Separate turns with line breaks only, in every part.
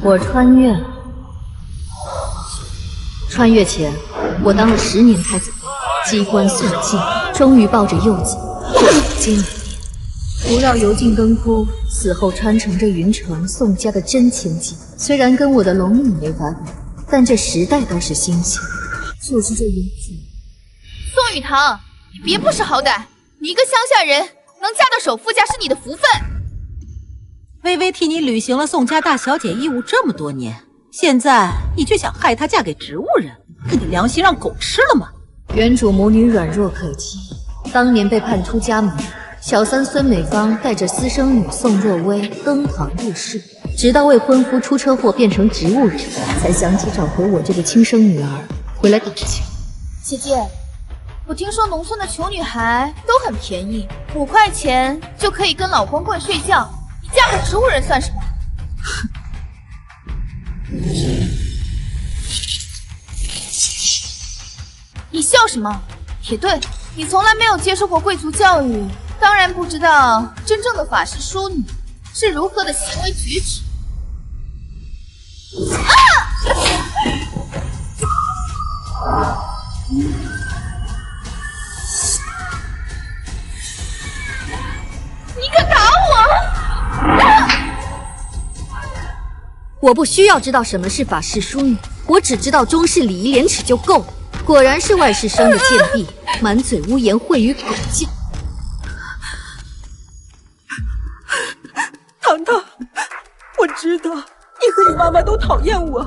我穿越了。穿越前，我当了10年太子妃，机关算尽，终于抱着幼子过金陵殿，不绕油尽灯枯，死后传承着云城宋家的真千金。虽然跟我的龙女没法比，但这时代倒是新鲜。就是这云子。
宋雨堂，你别不识好歹，你一个乡下人能嫁到首富家是你的福分。
微微替你履行了宋家大小姐义务这么多年，现在你却想害她嫁给植物人，你的良心让狗吃了吗？
原主母女软弱可欺，当年被判出家门，小三孙美芳带着私生女宋若薇登堂入室，直到未婚夫出车祸变成植物人，才想起找回我这个亲生女儿回来打情。
姐姐，我听说农村的穷女孩都很便宜，5块钱就可以跟老光棍睡觉，你嫁个植物人算什么？你笑什么？也对，你从来没有接受过贵族教育，当然不知道真正的法师淑女是如何的行为举止。你敢打我！
我不需要知道什么是法式淑女，我只知道中式礼仪廉耻就够了。果然是外室生的贱婢，满嘴污言秽语，狗叫。
糖糖，我知道你和你妈妈都讨厌我，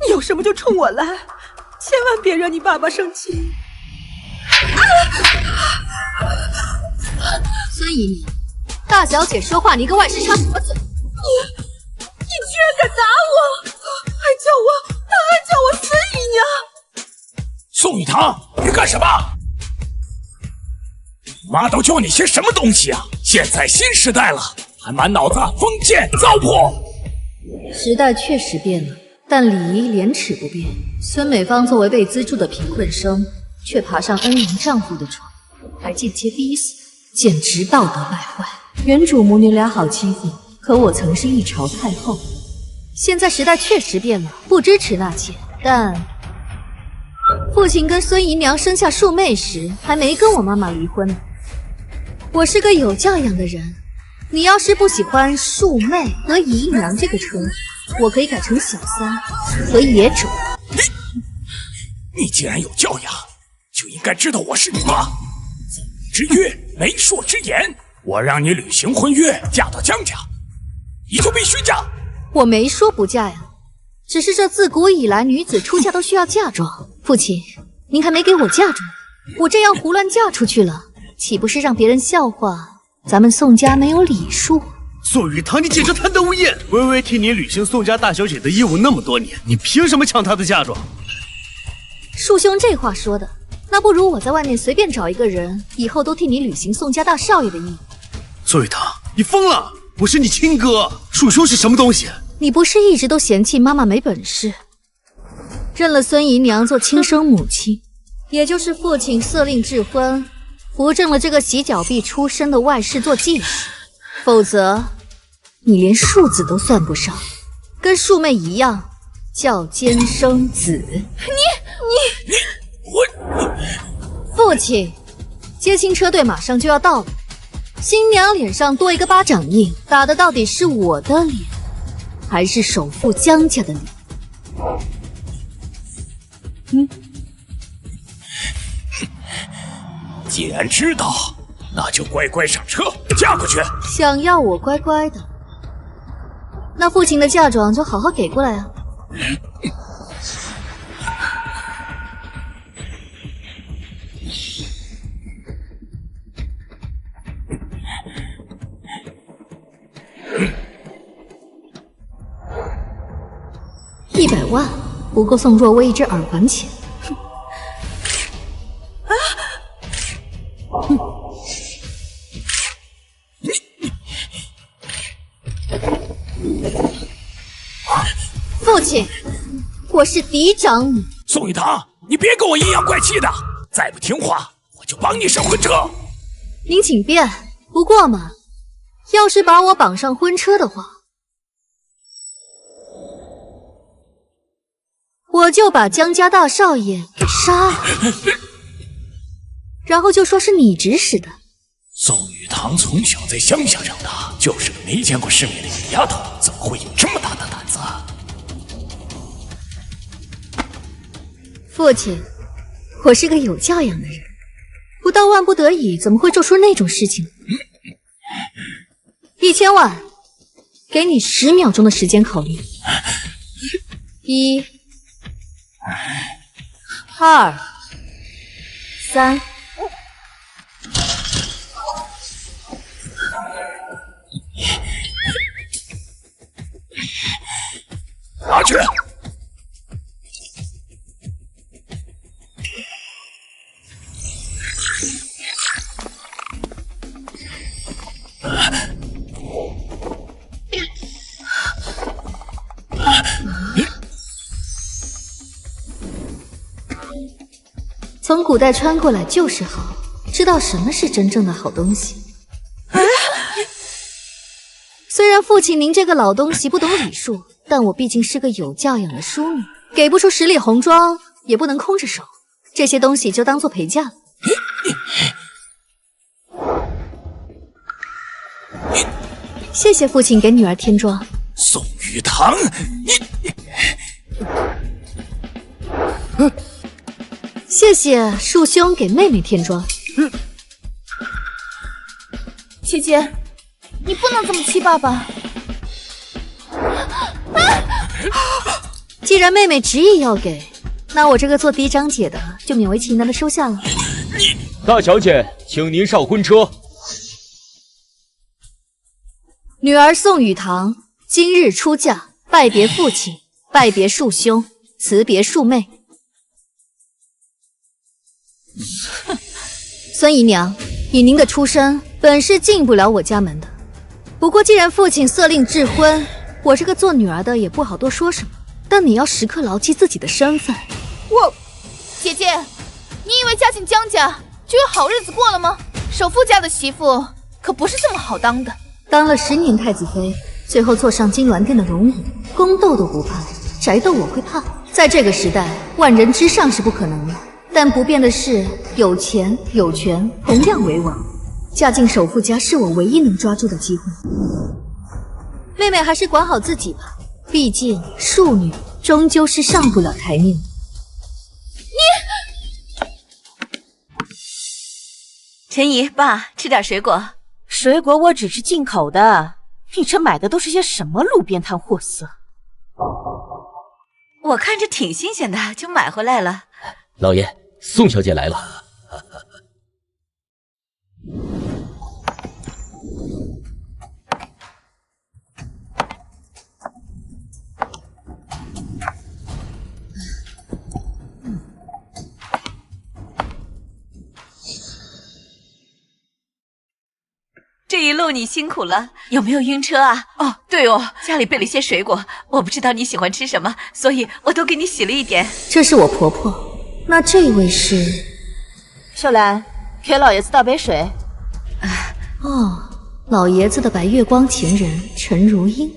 你有什么就冲我来，千万别惹你爸爸生气。
孙姨娘，大小姐说话，你跟外室插什么嘴？
你居然敢打我，还叫我孙姨娘！
宋雨堂，你干什么？妈都教你些什么东西啊？现在新时代了，还满脑子封建糟粕。
时代确实变了，但礼仪廉耻不变。孙美芳作为被资助的贫困生，却爬上恩人丈夫的床，还间接逼死，简直道德败坏。原主母女俩好欺负，可我曾是一朝太后。现在时代确实变了，不支持纳妾，但父亲跟孙姨娘生下庶妹时，还没跟我妈妈离婚呢。我是个有教养的人，你要是不喜欢庶妹和姨娘这个称呼，我可以改成小三和野种。
你既然有教养，就应该知道我是你妈。赠你之约，媒妁之言，我让你履行婚约，嫁到江家，你就必须嫁。
我没说不嫁呀，只是这自古以来女子出嫁都需要嫁妆。父亲，您还没给我嫁妆，我这样胡乱嫁出去了，岂不是让别人笑话咱们宋家没有礼数？
宋雨堂，你简直贪得无厌！微微替你履行宋家大小姐的义务那么多年，你凭什么抢她的嫁妆？
恕兄这话说的，那不如我在外面随便找一个人，以后都替你履行宋家大少爷的义务。
宋雨堂，你疯了！我是你亲哥，恕兄是什么东西？
你不是一直都嫌弃妈妈没本事，认了孙姨娘做亲生母亲，也就是父亲色令智婚，扶正了这个洗脚婢出身的外室做继室，否则你连庶子都算不上，跟庶妹一样叫奸生子。父亲，接亲车队马上就要到了，新娘脸上多一个巴掌印，打的到底是我的脸，还是首富江家的脸？
既然知道，那就乖乖上车，嫁过去。
想要我乖乖的，那父亲的嫁妆就好好给过来啊。100万不够宋若薇一只耳环钱。父亲，我是嫡长女。
宋雨堂，你别跟我阴阳怪气的，再不听话，我就绑你上婚车。
您请便。不过嘛，要是把我绑上婚车的话，我就把江家大少爷给杀了，然后就说是你指使的。
宋雨堂从小在乡下长大，就是个没见过世面的野丫头，怎么会有这么大的胆子？
父亲，我是个有教养的人，不到万不得已，怎么会做出那种事情？1000万，给你10秒钟的时间考虑。1、2、3。
拿去！
从古代穿过来就是好，知道什么是真正的好东西。虽然父亲您这个老东西不懂礼数，但我毕竟是个有教养的淑女，给不出10里红妆，也不能空着手。这些东西就当做陪嫁了。谢谢父亲给女儿添妆。
宋雨堂，
谢谢树兄给妹妹添妆。
姐姐，你不能这么气爸爸。
既然妹妹执意要给，那我这个做嫡长姐的就勉为其难的收下了。
大小姐，请您上婚车。
女儿宋雨堂今日出嫁，拜别父亲，拜别树兄，辞别树妹。孙姨娘，以您的出身，本是进不了我家门的。不过既然父亲色令智婚，我这个做女儿的也不好多说什么。但你要时刻牢记自己的身份。
姐姐，你以为嫁进江家就有好日子过了吗？首富家的媳妇可不是这么好当的。
当了10年太子妃，最后坐上金銮殿的龙椅，宫斗都不怕，宅斗我会怕。在这个时代，万人之上是不可能的，但不变的是有钱有权同样为王。嫁进首富家是我唯一能抓住的机会。妹妹还是管好自己吧，毕竟庶女终究是上不了台面。
陈姨，爸，吃点水果。水果我只是进口的，你这买的都是些什么路边摊货色？我看着挺新鲜的，就买回来了。
老爷，宋小姐来了。
这一路你辛苦了，有没有晕车啊？哦，对哦，家里备了些水果，我不知道你喜欢吃什么，所以我都给你洗了一点。
这是我婆婆，那这位是？
秀兰，给老爷子倒杯水。
哦，老爷子的白月光情人陈如英，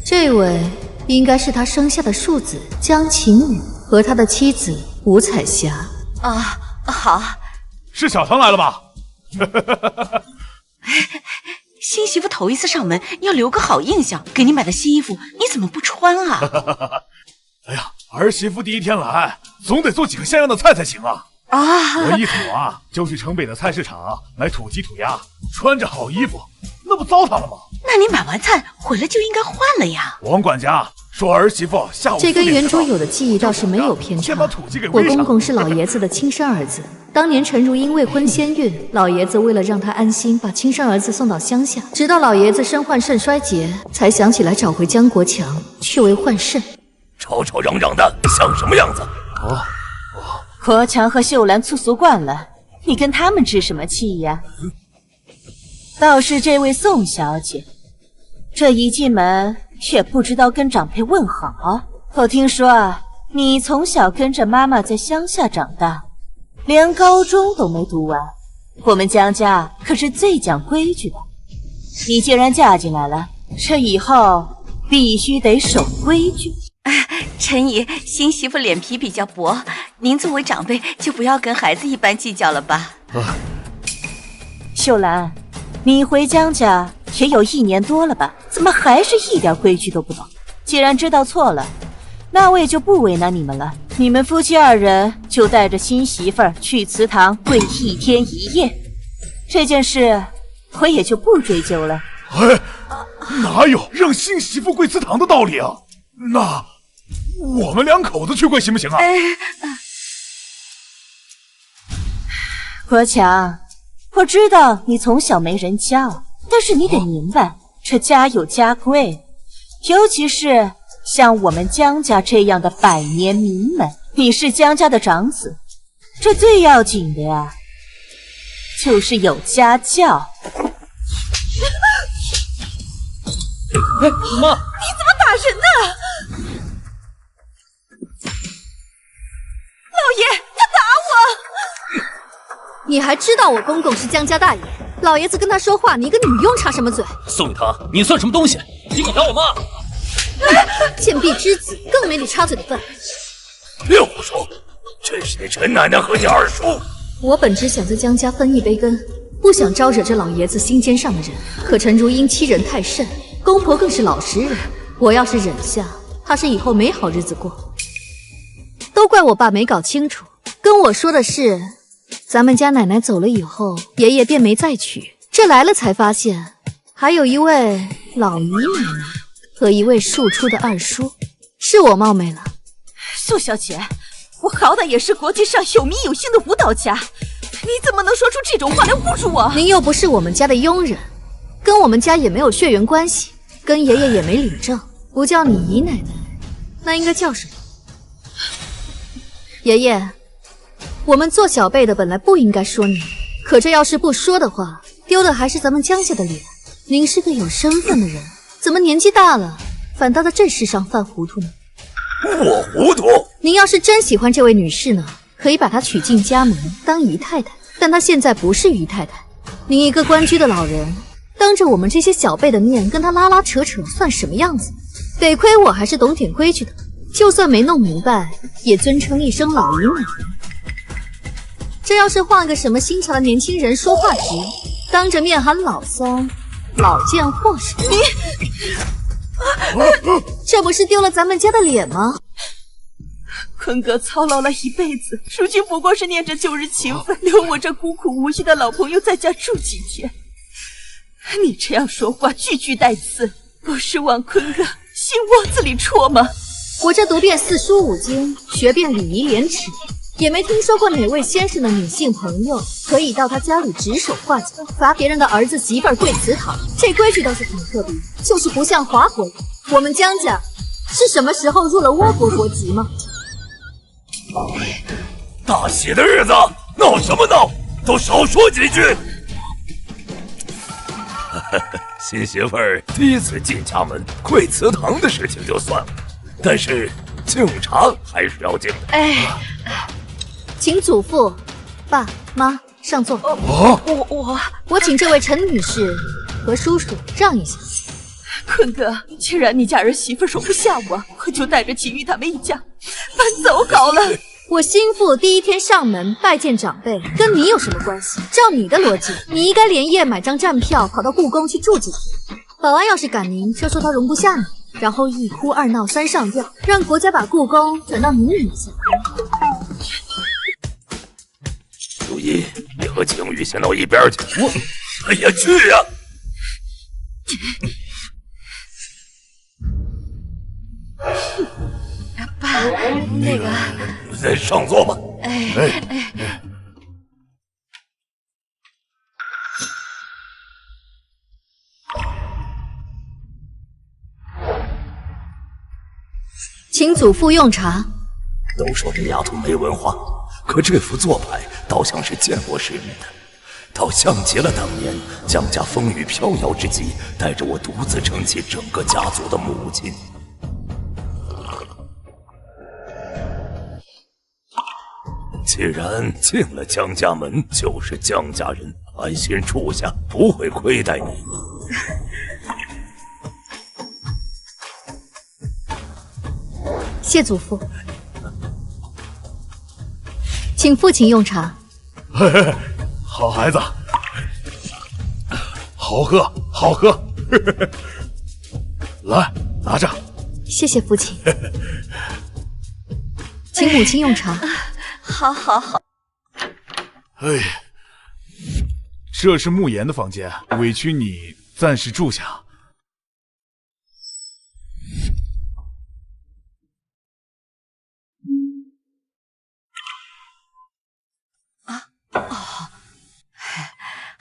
这位应该是他生下的庶子江晴雨和他的妻子吴彩霞。
啊，好。
是小唐来了吧？
新媳妇头一次上门，要留个好印象。给你买的新衣服，你怎么不穿啊？
哎呀，儿媳妇第一天来，总得做几个像样的菜才行啊！我一走啊，就去城北的菜市场买土鸡土鸭，穿着好衣服，那不糟蹋了吗？
那你买完菜回来就应该换了呀。
王管家说儿媳妇下午
这跟原主有的记忆倒是没有偏差。我公公是老爷子的亲生儿子，当年陈如英未婚先孕，老爷子为了让她安心，把亲生儿子送到乡下，直到老爷子身患肾衰竭，才想起来找回江国强，却为换肾。
吵吵嚷嚷的，像什么样子？
国强和秀兰粗俗惯了，你跟他们置什么气呀？倒是这位宋小姐，这一进门也不知道跟长辈问好。我听说啊，你从小跟着妈妈在乡下长大，连高中都没读完。我们江家可是最讲规矩的，你既然嫁进来了，这以后必须得守规矩。
陈姨，新媳妇脸皮比较薄，您作为长辈就不要跟孩子一般计较了吧。
秀兰，你回江家也有1年多了吧？怎么还是一点规矩都不懂？既然知道错了，那我也就不为难你们了。你们夫妻2人就带着新媳妇儿去祠堂跪1天1夜，这件事我也就不追究了。
哎，哪有让新媳妇跪祠堂的道理啊？那我们2口子去跪行不行啊？
国强，我知道你从小没人教，但是你得明白，这家有家规，尤其是像我们江家这样的百年名门，你是江家的长子，这最要紧的呀，就是有家教。
妈，
你怎么打人呢？老爷，他打我！
你还知道我公公是江家大爷，老爷子跟他说话，你一个女佣插什么嘴？
宋雨堂，你算什么东西？你敢打我妈？
贱婢之子更没你插嘴的份。
别胡说，这是你陈奶奶和你二叔。
我本只想在江家分一杯羹，不想招惹这老爷子心尖上的人。可陈如英欺人太甚，公婆更是老实人，我要是忍下，怕是以后没好日子过。都怪我爸没搞清楚，跟我说的是，咱们家奶奶走了以后，爷爷便没再娶。这来了才发现，还有一位老姨奶奶和一位庶出的二叔。是我冒昧了。
宋小姐，我好歹也是国际上有名有姓的舞蹈家，你怎么能说出这种话来侮辱我？
您又不是我们家的佣人，跟我们家也没有血缘关系，跟爷爷也没领证，不叫你姨奶奶，那应该叫什么？爷爷，我们做小辈的本来不应该说你，可这要是不说的话，丢的还是咱们江家的脸。您是个有身份的人，怎么年纪大了，反倒在这事上犯糊涂呢？
我糊涂？
您要是真喜欢这位女士呢，可以把她娶进家门当姨太太，但她现在不是姨太太。您一个官居的老人，当着我们这些小辈的面跟她拉拉扯扯，算什么样子？得亏我还是懂点规矩的，就算没弄明白，也尊称一声老姨奶奶。这要是换个什么新潮的年轻人，说话直，当着面喊老三、老贱货什么，这不是丢了咱们家的脸吗？
坤哥操劳了一辈子，如今不过是念着旧日情分，留我这孤苦无依的老朋友在家住几天。你这样说话句句带刺，不是往坤哥心窝子里戳吗？
我这读遍4书5经，学遍礼仪廉耻，也没听说过哪位先生的女性朋友可以到他家里指手画脚，罚别人的儿子媳妇儿跪祠堂。这规矩倒是挺特别，就是不像华国人。我们江家是什么时候入了倭国国籍吗？
大喜的日子闹什么闹，都少说几句。新媳妇儿第一次进家门跪祠堂的事情就算了，但是敬茶还是要敬的。
请祖父、爸妈上座。我请这位陈女士和叔叔让一下。
坤哥，既然你家儿媳妇容不下我就带着秦玉他们一家搬走好了。
我心腹第一天上门拜见长辈，跟你有什么关系？照你的逻辑，你应该连夜买张站票跑到故宫去住几天。保安要是赶您，就说他容不下你，然后1哭2闹3上吊，让国家把故宫转到你名下。
如一，你和景宇先到一边去。哎呀，去呀！
爸，那个，
再上座吧。
请祖父用茶。
都说这丫头没文化，可这副做派倒像是见过世面的，倒像极了当年江家风雨飘摇之际，带着我独自撑起整个家族的母亲。既然进了江家门，就是江家人，安心住下，不会亏待你。
谢祖父，请父亲用茶。
嘿嘿，好孩子，好喝好喝。来，拿着。
谢谢父亲，请母亲用茶。
好好好。
哎，这是慕言的房间，委屈你暂时住下。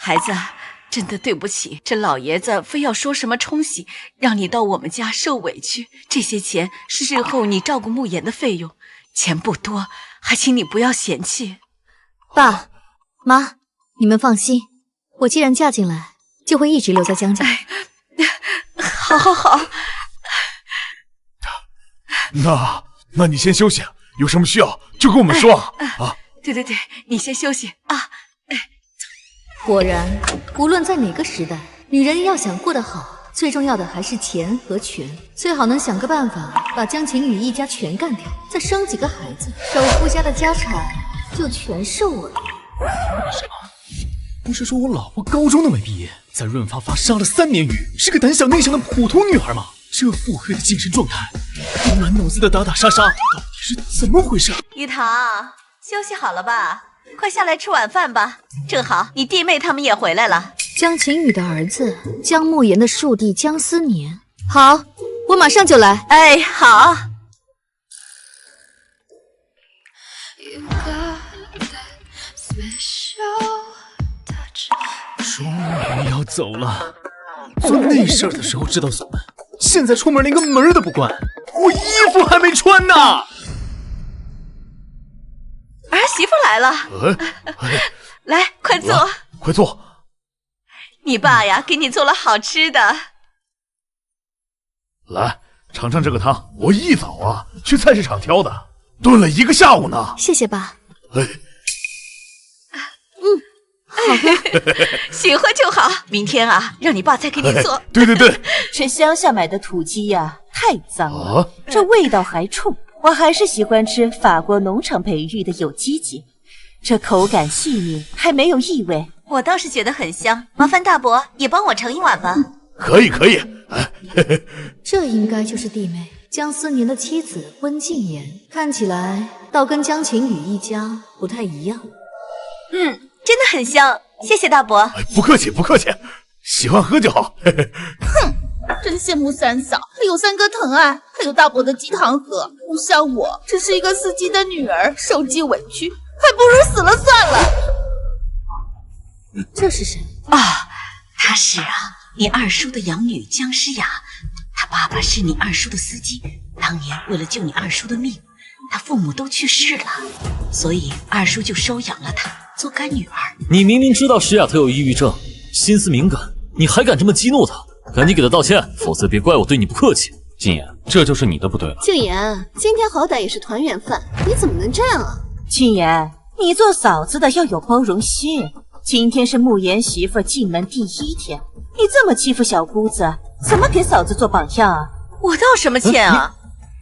孩子，真的对不起，这老爷子非要说什么冲喜，让你到我们家受委屈。这些钱是日后你照顾慕言的费用，钱不多，还请你不要嫌弃。
爸妈，你们放心，我既然嫁进来，就会一直留在江家。
好好好。
那你先休息，有什么需要就跟我们说啊。
对，你先休息啊。
果然，无论在哪个时代，女人要想过得好，最重要的还是钱和权。最好能想个办法，把江晴雨一家全干掉，再生几个孩子，首富家的家产就全是我的。
什么？不是说我老婆高中都没毕业，在润发发杀了3年鱼，是个胆小内向的普通女孩吗？这腹黑的精神状态，满脑子的打打杀杀，到底是怎么回事？
玉堂，休息好了吧？快下来吃晚饭吧，正好你弟妹他们也回来了。
江晴雨的儿子，江慕言的庶弟江思年。好，我马上就来。
哎，好。
终于要走了，做那事儿的时候知道锁门，现在出门连个门都不关，我衣服还没穿呢。
儿媳妇来了，来，快坐，
快坐。
你爸呀，给你做了好吃的。
来，尝尝这个汤，我一早啊去菜市场挑的，炖了1个下午呢。
谢谢爸。
好喝，喜欢就好。明天啊，让你爸再给你做。
对，
这乡下买的土鸡呀，太脏了，这味道还冲。我还是喜欢吃法国农场培育的有机鸡，这口感细腻，还没有异味。
我倒是觉得很香，麻烦大伯也帮我盛一碗吧。
可以。
这应该就是弟妹江思年的妻子温静言，看起来倒跟江晴雨一家不太一样。
真的很香，谢谢大伯。
不客气，喜欢喝就好。
哼，真羡慕三嫂，还有3哥疼爱，还有大伯的鸡汤喝。不像我，只是一个司机的女儿，受尽委屈，还不如死了算了。
这是谁
啊？她是你二叔的养女江诗雅，她爸爸是你二叔的司机，当年为了救你二叔的命，他父母都去世了，所以二叔就收养了她做干女儿。
你明明知道石雅特有抑郁症，心思敏感，你还敢这么激怒她？赶紧给她道歉，否则别怪我对你不客气。静言，这就是你的不对了。
静言，今天好歹也是团圆饭，你怎么能这样啊？
静言，你做嫂子的要有包容心。今天是慕言媳妇进门第1天，你这么欺负小姑子，怎么给嫂子做榜样啊？
我道什么歉啊？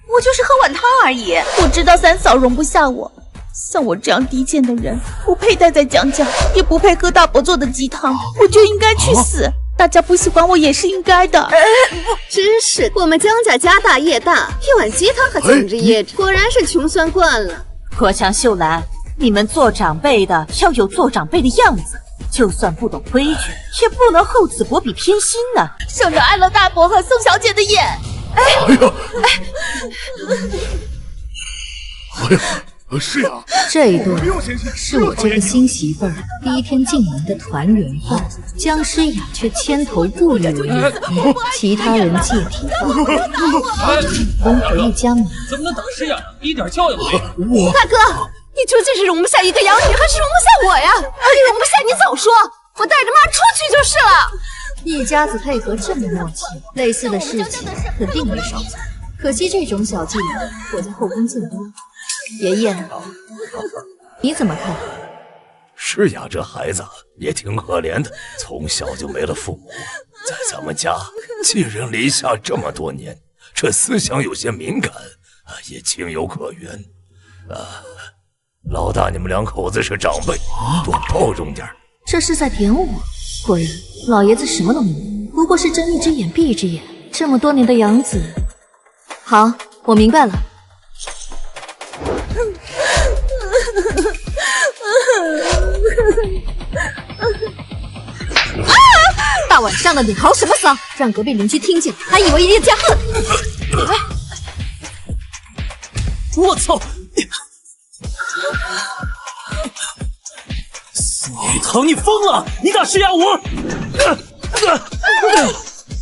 我就是喝碗汤而已。
我知道三嫂容不下我，像我这样低贱的人，不配待在江家，也不配喝大伯做的鸡汤，我就应该去死。大家不喜欢我也是应该的。
真是，我们江家家大业大，一碗鸡汤还怎么着噎着，果然是穷酸惯了。
国强秀兰，你们做长辈的要有做长辈的样子，就算不懂规矩，也不能厚此薄彼偏心呢。
省着碍了大伯和宋小姐的眼。
是呀，
这一顿是我这个新媳妇儿第1天进门的团圆饭，江诗雅却千头不语为乐，其他人借题发挥，攻回一家门。
怎么能打诗雅呀？一点教养都没有。
大哥，你究竟是容不下一个养女，还是容不下我呀？容不下你早说，我带着妈出去就是了。
一家子配合这么默契，类似的事情肯定没少做。可惜这种小伎俩我在后宫见多。爷爷，你怎么看？
诗雅这孩子也挺可怜的，从小就没了父母，在咱们家寄人篱下这么多年，这思想有些敏感，也情有可原。老大，你们两口子是长辈，多包容点。
这是在点我。果然，老爷子什么都没懂，不过是睁一只眼闭一只眼。这么多年的养子，好，我明白了。大晚上的你嚎什么丧？让隔壁邻居听见，还以为叶家恨。
我操！玉堂，你疯了！你敢施压我？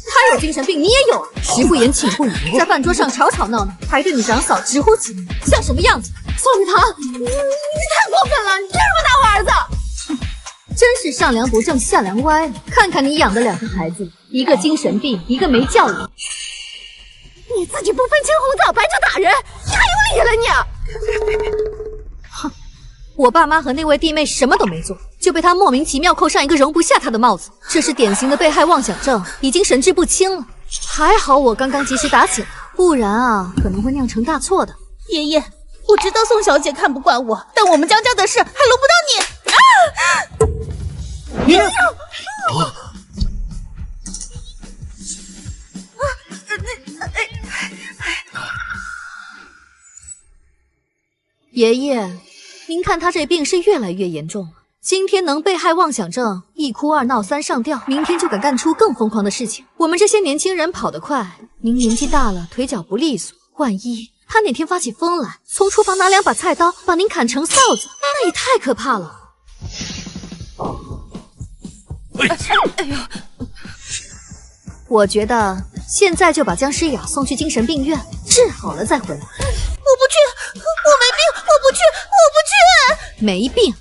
他有精神病，你也有啊！食不言，寝不语，在饭桌上吵吵闹闹，还对你长嫂直呼其名，像什么样子？
宋玉堂，你太过分了！你凭什么打我儿子？
真是上梁不正下梁歪了。看看你养的两个孩子，一个精神病，一个没教育。
你自己不分青红皂白就打人，你还有理了你？
哼，我爸妈和那位弟妹什么都没做，就被他莫名其妙扣上一个容不下他的帽子，这是典型的被害妄想症，已经神志不清了。还好我刚刚及时打醒他，不然啊，可能会酿成大错的。
爷爷，我知道宋小姐看不惯我，但我们江家的事还轮不到你。
你！
爷爷，您看他这病是越来越严重了。今天能被害妄想症，一哭二闹三上吊，明天就敢干出更疯狂的事情。我们这些年轻人跑得快，您年纪大了，腿脚不利索，万一他哪天发起疯来，从厨房拿2把菜刀把您砍成臊子，那也太可怕了。哎呦！我觉得现在就把姜诗雅送去精神病院，治好了再回来。
我不去，我没病，我不去，我不去。
没病，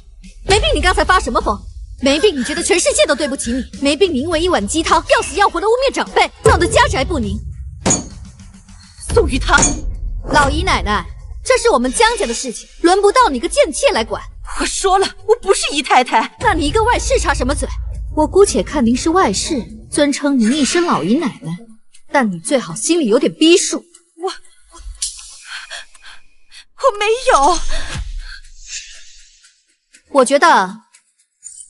没病，你刚才发什么疯？没病，你觉得全世界都对不起你？没病，你因为一碗鸡汤要死要活的污蔑长辈，闹得家宅不宁。
宋玉堂，
老姨奶奶，这是我们江家的事情，轮不到你个贱妾来管。
我说了，我不是姨太太。
那你一个外室插什么嘴？我姑且看您是外室，尊称您一声老姨奶奶，但你最好心里有点逼数。
我没有。
我觉得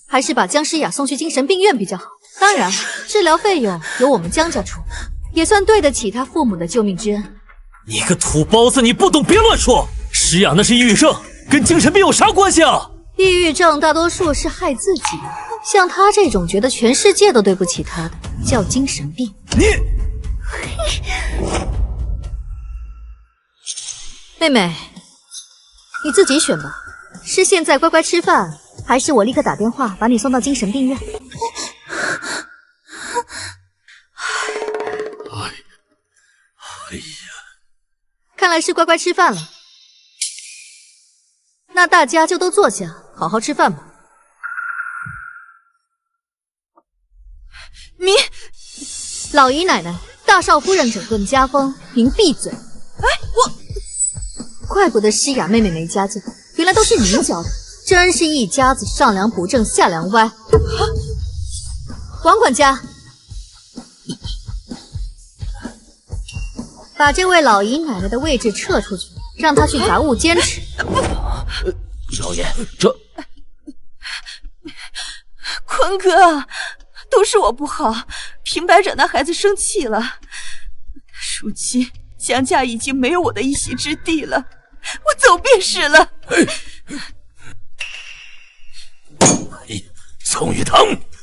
还是把姜诗雅送去精神病院比较好。当然，治疗费用由我们姜家出，也算对得起她父母的救命之恩。
你个土包子，你不懂别乱说。诗雅那是抑郁症，跟精神病有啥关系啊？
抑郁症大多数是害自己，像他这种觉得全世界都对不起他的，叫精神病。
你，
妹妹，你自己选吧，是现在乖乖吃饭，还是我立刻打电话把你送到精神病院？
哎呀，
看来是乖乖吃饭了。那大家就都坐下，好好吃饭吧。
你，
老姨奶奶，大少夫人整顿家风，您闭嘴。
哎，
怪不得诗雅妹妹没家教，原来都是您教的，真是一家子上梁不正下梁歪。王管家，把这位老姨奶奶的位置撤出去，让她去杂物间吃。
少爷，这
坤哥，都是我不好，平白惹那孩子生气了。如今江家已经没有我的一席之地了，我走便是了。
哎，宋玉堂，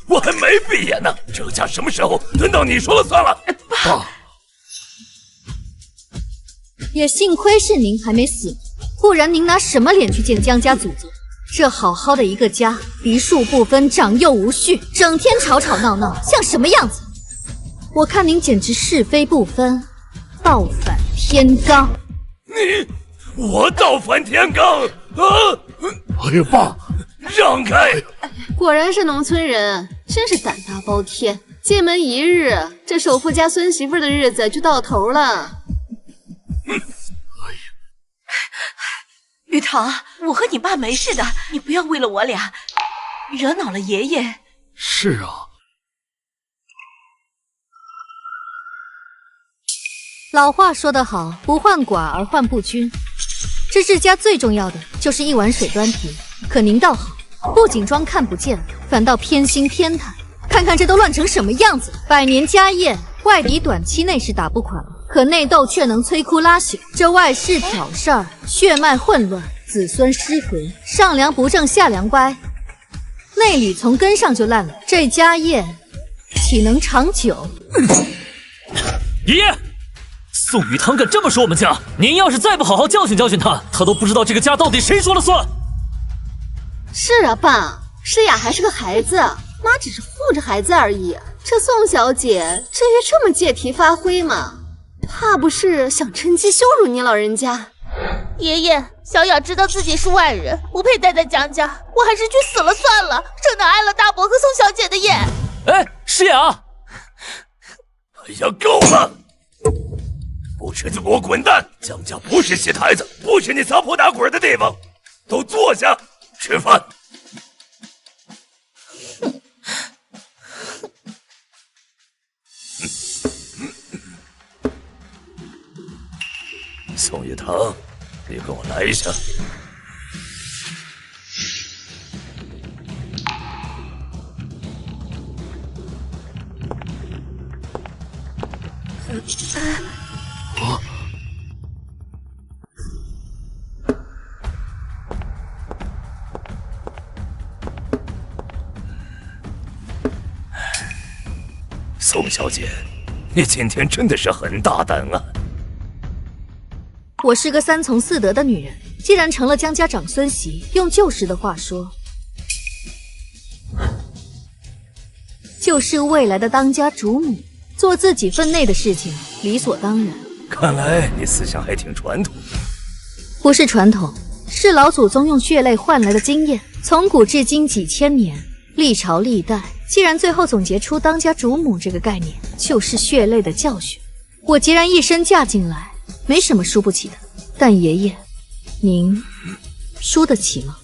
我还没闭眼呢，这家什么时候轮到你说了算了？
爸，
也幸亏是您还没死，不然您拿什么脸去见江家祖宗？这好好的一个家，嫡庶不分，长幼无序，整天吵吵闹闹，像什么样子？我看您简直是非不分，倒反天罡。
我倒反天罡啊！
哎呀，爸，
让开！
果然是农村人，真是胆大包天。进门一日，这首富家孙媳妇的日子就到头了。
玉堂，我和你爸没事的，你不要为了我俩惹恼了爷爷。
是啊，
老话说得好，不患寡而患不均。这世家最重要的就是一碗水端平，可您倒好，不仅装看不见，反倒偏心偏袒。看看这都乱成什么样子！百年家业，外敌短期内是打不垮，可内斗却能摧枯拉朽。这外事挑事儿，血脉混乱，子孙失和，上梁不正下梁歪，内里从根上就烂了。这家业岂能长久？
爷爷，宋雨堂敢这么说我们家，您要是再不好好教训教训他，他都不知道这个家到底谁说了算。
是啊，爸，诗雅还是个孩子，妈只是护着孩子而已。这宋小姐至于这么借题发挥吗？怕不是想趁机羞辱你老人家？
爷爷，小雅知道自己是外人，不配待在江家，我还是去死了算了，省得挨了大伯和宋小姐的眼。
哎，诗雅，
哎呀，够了！不吃就给我滚蛋！江家不是戏台子，不是你撒泼打滚的地方，都坐下吃饭。宋雨堂，你跟我来一下。宋小姐，你今天真的是很大胆啊！
我是个三从四德的女人，既然成了江家长孙媳，用旧时的话说，就是未来的当家主母，做自己分内的事情，理所当然。
看来你思想还挺传统。
不是传统，是老祖宗用血泪换来的经验，从古至今几千年，历朝历代，既然最后总结出当家主母这个概念，就是血泪的教训。我既然一身嫁进来，没什么输不起的，但爷爷，您输得起吗？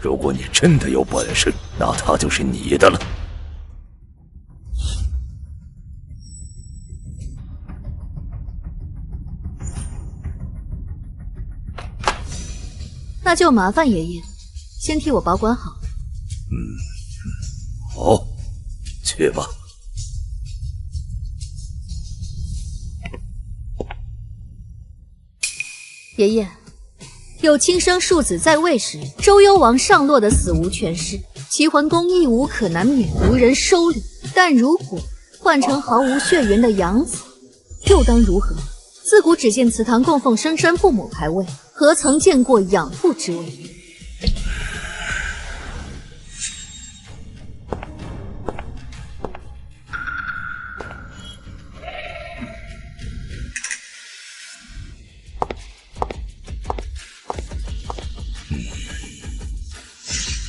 如果你真的有本事，那他就是你的了。
那就麻烦爷爷，先替我保管好。
好，去吧。
爷爷，有亲生庶子在位时，周幽王上洛的死无全尸，齐桓公亦无可难免，无人收留。但如果换成毫无血缘的养子，又当如何？自古只见祠堂供奉生身父母牌位，何曾见过养父之位？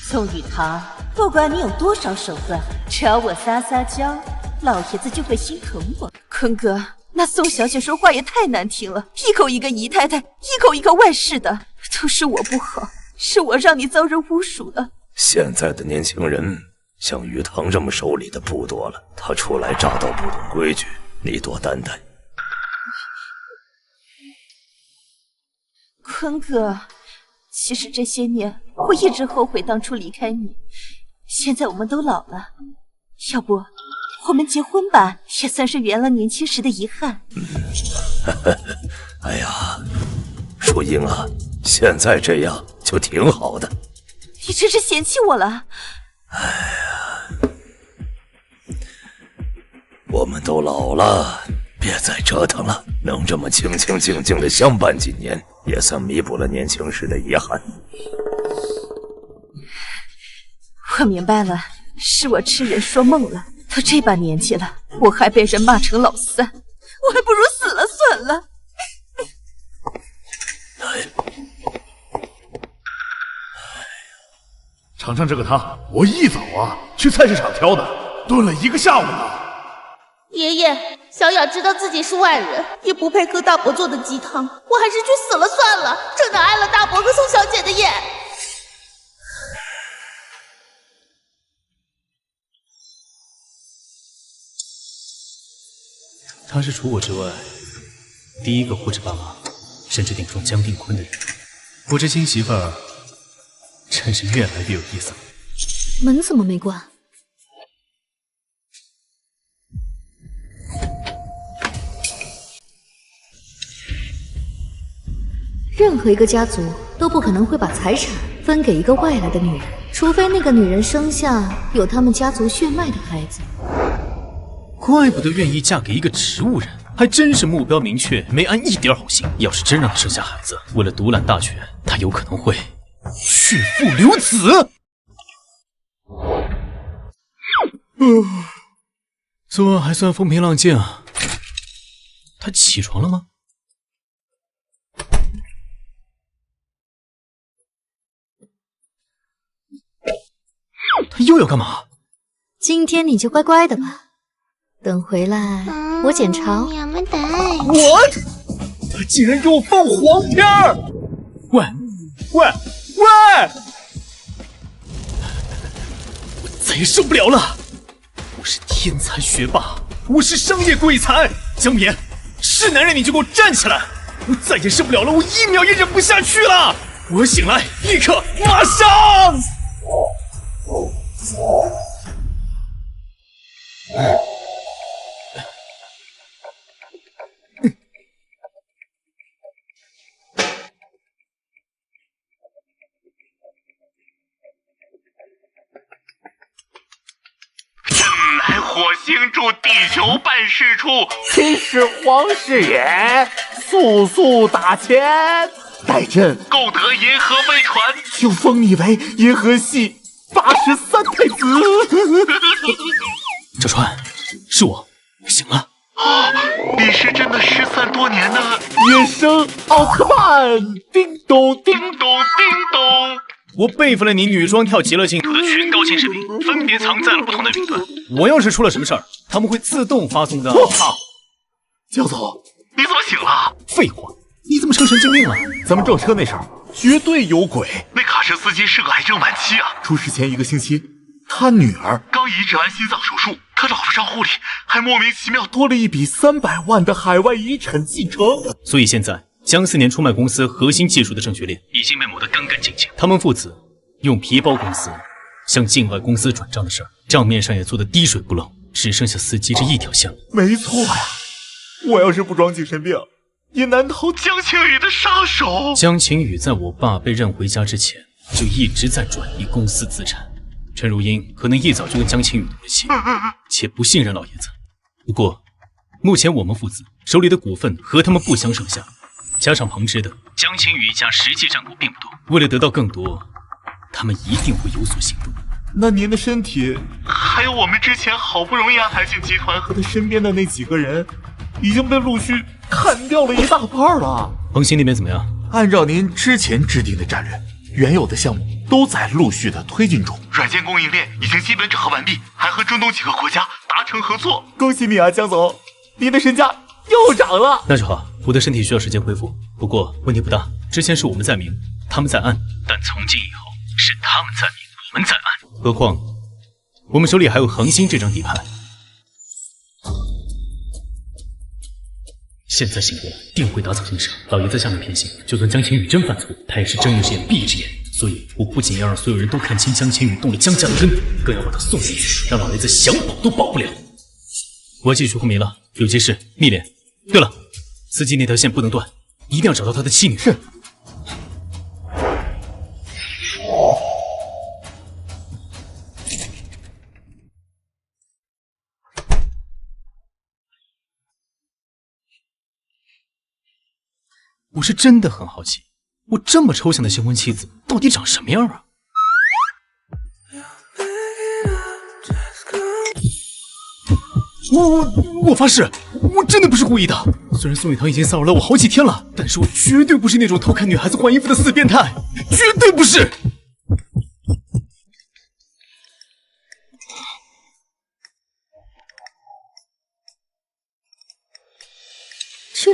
宋雨堂，不管你有多少手段，只要我撒撒娇，老爷子就会心疼我。
坤哥，那宋小姐说话也太难听了，一口一个姨太太，一口一个外室的，都是我不好，是我让你遭人侮辱了。
现在的年轻人像雨堂这么守礼的不多了，他初来乍到不懂规矩，你多担待。
坤哥，其实这些年我一直后悔当初离开你，现在我们都老了，要不我们结婚吧，也算是圆了年轻时的遗憾。
哎呀，淑英啊，现在这样就挺好的。
你真是嫌弃我了？
哎呀，我们都老了，别再折腾了，能这么清清静静的相伴几年，也算弥补了年轻时的遗憾。
我明白了，是我痴人说梦了。都这把年纪了，我还被人骂成老三，我还不如死了算了。
尝尝这个汤，我一早去菜市场挑的，炖了1个下午呢。
爷爷，小雅知道自己是外人，也不配喝大伯做的鸡汤，我还是去死了算了，省得碍了大伯和宋小姐的眼。
他是除我之外第一个护着爸妈，甚至顶撞江定坤的人。我这新媳妇儿真是越来越有意思了。
门怎么没关？任何一个家族都不可能会把财产分给一个外来的女人，除非那个女人生下有他们家族血脉的孩子。
怪不得愿意嫁给一个植物人，还真是目标明确，没安一点好心。要是真让她生下孩子，为了独揽大权，她有可能会弑父留子。昨晚还算风平浪静啊。她起床了吗？她又要干嘛？
今天你就乖乖的吧，等回来我检查。
我，他竟然给我放黄片儿！喂！我再也受不了了！我是天才学霸，我是商业鬼才。江冕，是男人你就给我站起来！我再也受不了了，我1秒也忍不下去了！我醒来，立刻，马上！
来火星驻地球办事处，
秦始皇是也，速速打钱，待朕
购得银河飞船，
就封你为银河系83太子。
小川，是我，醒了。
哦，你是真的失散多年的
野生奥特曼！叮咚叮
咚叮咚。
我备份了你女装跳极乐净土的全高清视频，分别藏在了不同的云端。我要是出了什么事儿，他们会自动发送到。
我操！江总，
你怎么醒了？
废话，你怎么成神经病了？
咱们撞车那事儿绝对有鬼。
那卡车司机是个癌症晚期啊！
出事前1个星期，他女儿
刚移植完心脏手术，他老婆账户里还莫名其妙
多了一笔300万的海外遗产继承。
所以现在江4年出卖公司核心技术的正确链已经被抹得干干净净。他们父子用皮包公司向境外公司转账的事儿，账面上也做得滴水不漏，只剩下司机这一条线。
没错呀，我要是不装精神病，也难逃
江晴雨的杀手。
江晴雨在我爸被认回家之前，就一直在转移公司资产。陈如英可能一早就跟江晴雨赌了气，且不信任老爷子。不过，目前我们父子手里的股份和他们不相上下，加上旁支的江晴雨一家实际占股并不多。为了得到更多，他们一定会有所行动。
那您的身体，
还有我们之前好不容易安排进集团
和他身边的那几个人，已经被陆续砍掉了一大半了。
恒星那边怎么样？
按照您之前制定的战略，原有的项目都在陆续的推进中，
软件供应链已经基本整合完毕，还和中东几个国家达成合作。
恭喜你啊，江总，您的身价又涨了。
那就好，我的身体需要时间恢复，不过问题不大。之前是我们在明，他们在暗，但从今以后是他们在明，我们在暗。何况我们手里还有恒星这张底盘。现在行动定会打草惊蛇，老爷子下面偏心，就算江晴雨真犯错，他也是睁一只眼闭一只眼。所以我不仅要让所有人都看清江晴雨动了江家的真底，更要把他送进去，让老爷子想保都保不了。我要继续昏迷了，有急事密联。对了，司机那条线不能断，一定要找到他的妻女。
是。
我是真的很好奇，我这么抽象的新婚妻子到底长什么样啊？我发誓，我真的不是故意的。虽然宋雨堂已经骚扰了我好几天了，但是我绝对不是那种偷看女孩子换衣服的死变态，绝对不是。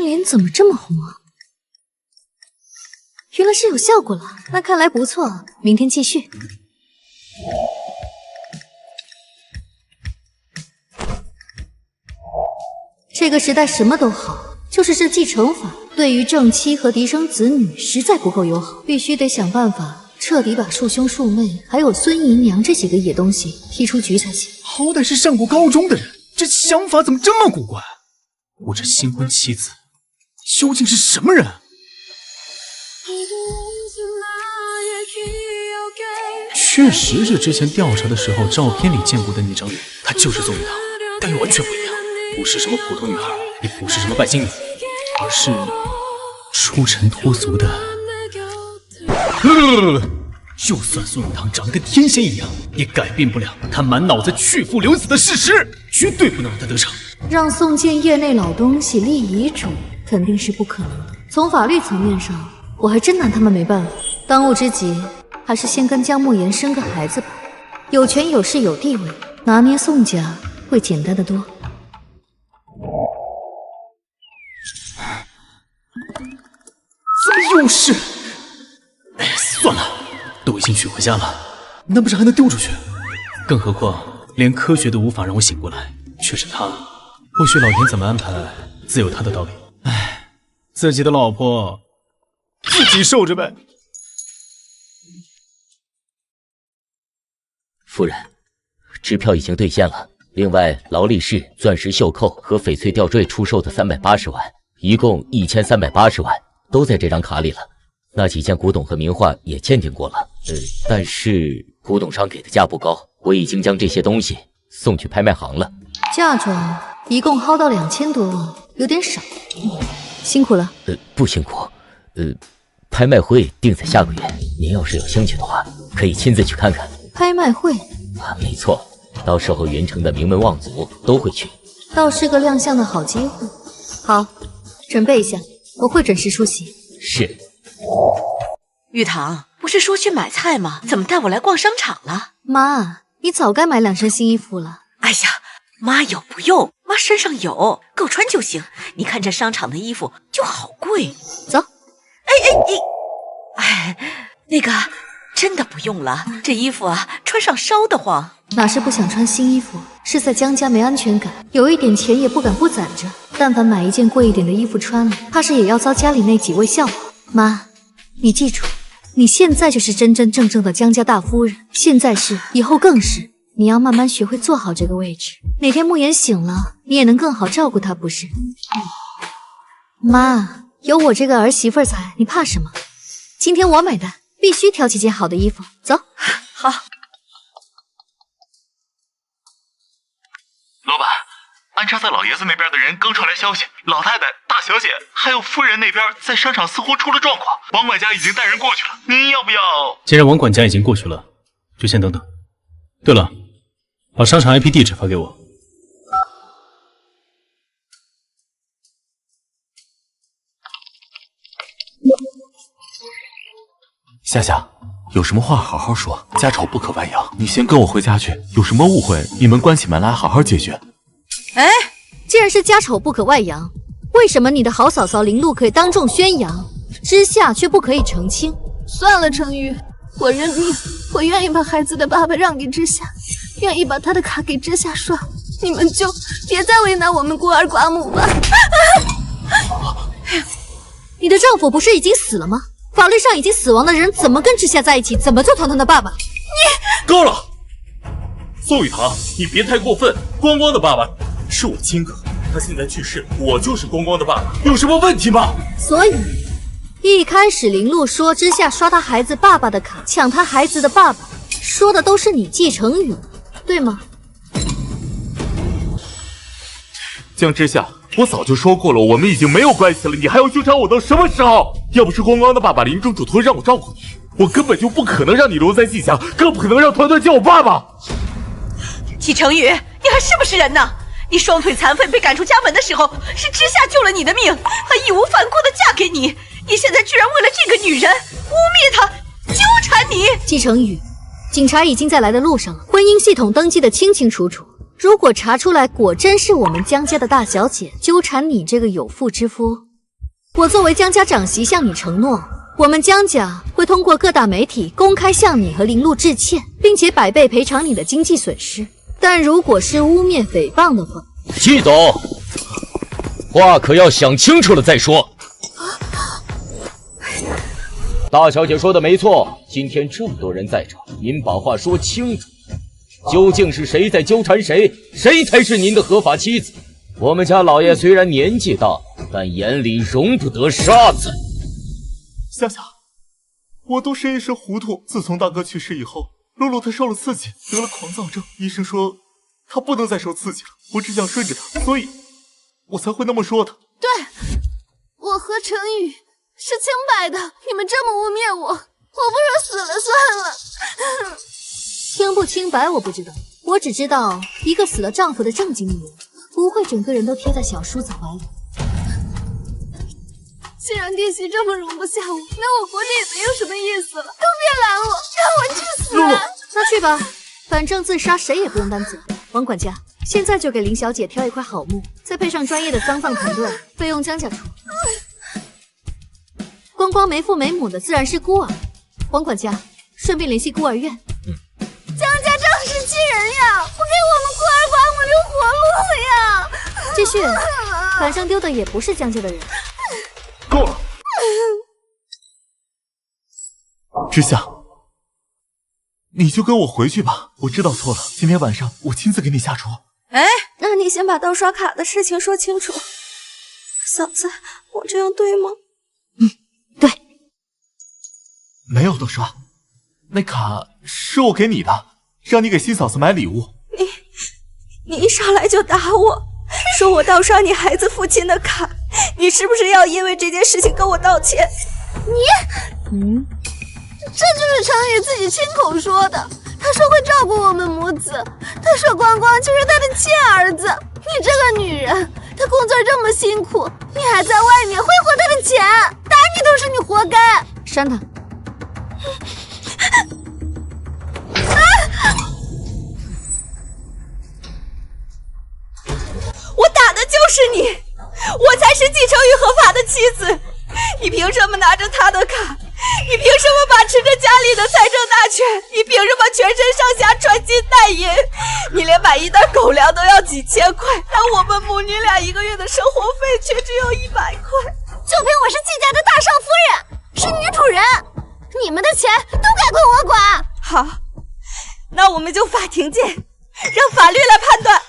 脸怎么这么红啊？原来是有效果了，那看来不错，明天继续。这个时代什么都好，就是这继承法对于正妻和嫡生子女实在不够友好，必须得想办法彻底把庶兄庶妹还有孙姨娘这几个野东西踢出局才行。
好歹是上过高中的人，这想法怎么这么古怪？我这新婚妻子究竟是什么人？确实是之前调查的时候照片里见过的那张脸，她就是宋雨堂，但又完全不一样，不是什么普通女孩，也不是什么拜金女，而是出尘脱俗的。就算宋雨堂长得跟天仙一样，也改变不了他满脑子去父留子的事实，绝对不能让他得逞。
让宋建业内老东西立遗嘱，肯定是不可能的。从法律层面上，我还真拿他们没办法。当务之急，还是先跟江慕言生个孩子吧。有权有势有地位，拿捏宋家会简单得多。
怎么又是？哎，算了，都已经娶回家了，那不是还能丢出去？更何况连科学都无法让我醒过来，却是他。或许老天怎么安排，自有他的道理。哎，自己的老婆自己受着呗。
夫人，支票已经兑现了，另外劳力士、钻石袖扣和翡翠吊坠出售的380万，一共1380万，都在这张卡里了。那几件古董和名画也鉴定过了，但是古董商给的价不高，我已经将这些东西送去拍卖行了。
嫁妆一共薅到2000多万，有点少，辛苦了。
不辛苦，拍卖会定在下个月，您要是有兴趣的话，可以亲自去看看。
拍卖会
啊，没错，到时候云城的名门望族都会去，
倒是个亮相的好机会。好，准备一下，我会准时出席。
是。
玉堂，不是说去买菜吗？怎么带我来逛商场了？
妈，你早该买2身新衣服了。
哎呀，妈有不用，妈身上有，够穿就行。你看这商场的衣服就好贵。
走。
哎，那个真的不用了，这衣服啊穿上烧得慌。
哪是不想穿新衣服，是在江家没安全感，有一点钱也不敢不攒着。但凡买一件贵一点的衣服穿了，怕是也要遭家里那几位笑话。妈，你记住，你现在就是真真正正的江家大夫人，现在是，以后更是。你要慢慢学会坐好这个位置，哪天慕言醒了，你也能更好照顾他，不是？妈，有我这个儿媳妇在，你怕什么？今天我买单，必须挑几件好的衣服。走。
好。
老板，安插在老爷子那边的人刚传来消息，老太太、大小姐还有夫人那边在商场似乎出了状况，王管家已经带人过去了，您要不要？
既然王管家已经过去了，就先等等。对了，把商场 IP 地址发给我。
夏夏，有什么话好好说，家丑不可外扬。你先跟我回家去，有什么误会你们关起门来好好解决。
哎，既然是家丑不可外扬，为什么你的好嫂嫂林露可以当众宣扬，之夏却不可以澄清？
算了，程宇，我认命，我愿意把孩子的爸爸让给之夏，愿意把他的卡给之夏刷，你们就别再为难我们孤儿寡母吧。
你的丈夫不是已经死了吗？法律上已经死亡的人怎么跟之夏在一起，怎么做团团的爸爸？你
够了，宋雨堂，你别太过分。光光的爸爸是我亲哥，他现在去世，我就是光光的爸爸，有什么问题吗？
所以一开始林露说之夏刷他孩子爸爸的卡，抢他孩子的爸爸，说的都是你季承宇，对吗？
江之夏，我早就说过了，我们已经没有关系了，你还要纠缠我到什么时候？要不是光光的爸爸临终嘱托让我照顾你，我根本就不可能让你留在季家，更不可能让团团叫我爸爸。
季承宇，你还是不是人呢？你双腿残废被赶出家门的时候，是之夏救了你的命，还义无反顾的嫁给你，你现在居然为了这个女人污蔑她，纠缠你。
季承宇，警察已经在来的路上了，婚姻系统登记的清清楚楚。如果查出来果真是我们江家的大小姐纠缠你这个有妇之夫，我作为江家长媳向你承诺，我们江家会通过各大媒体公开向你和林露致歉，并且100倍赔偿你的经济损失。但如果是污蔑诽谤的话，
季总，话可要想清楚了再说。大小姐说的没错，今天这么多人在这，您把话说清楚，究竟是谁在纠缠谁？谁才是您的合法妻子？我们家老爷虽然年纪大，但眼里容不得沙子。
夏夏，我都是一时糊涂。自从大哥去世以后，露露她受了刺激，得了狂躁症，医生说她不能再受刺激了。我只想顺着她，所以我才会那么说的。
对，我和程宇是清白的，你们这么污蔑我，我不如死了算了。
清不清白我不知道，我只知道一个死了丈夫的正经女人，不会整个人都贴在小叔子怀里。
既然弟媳这么容不下我，那我活着也没有什么意思了，都别拦我，让我去死！
露露，那去吧，反正自杀谁也不用担责。王管家，现在就给林小姐挑一块好木，再配上专业的丧葬团队，费用江家出。光光没父没母的自然是孤儿，王管家顺便联系孤儿院。
江家仗势欺人呀，不给我们孤儿寡母留活路呀！
继续，反正丢的也不是江家的人。
够了，之夏，你就跟我回去吧，我知道错了，今天晚上我亲自给你下厨。
哎，那你先把盗刷卡的事情说清楚。嫂子，我这样对吗？
对。
没有盗刷，那卡是我给你的，让你给新嫂子买礼物。
你一上来就打我，说我盗刷你孩子父亲的卡，你是不是要因为这件事情跟我道歉？
这就是程宇自己亲口说的，他说会照顾我们母子，他说光光就是他的亲儿子。你这个女人，他工作这么辛苦，你还在外面挥霍他的钱，打你都是你活该。
删他。
我打的就是你，我才是季承宇合法的妻子，你凭什么拿着他的卡？你凭什么把持着家里的财政大权？你凭什么全身上下穿金戴银？你连买一袋狗粮都要几千块，但我们母女俩一个月的生活费却只有100块。
就凭我是季家的大少夫人，是女主人，你们的钱都该归我管。
好，那我们就法庭见，让法律来判断。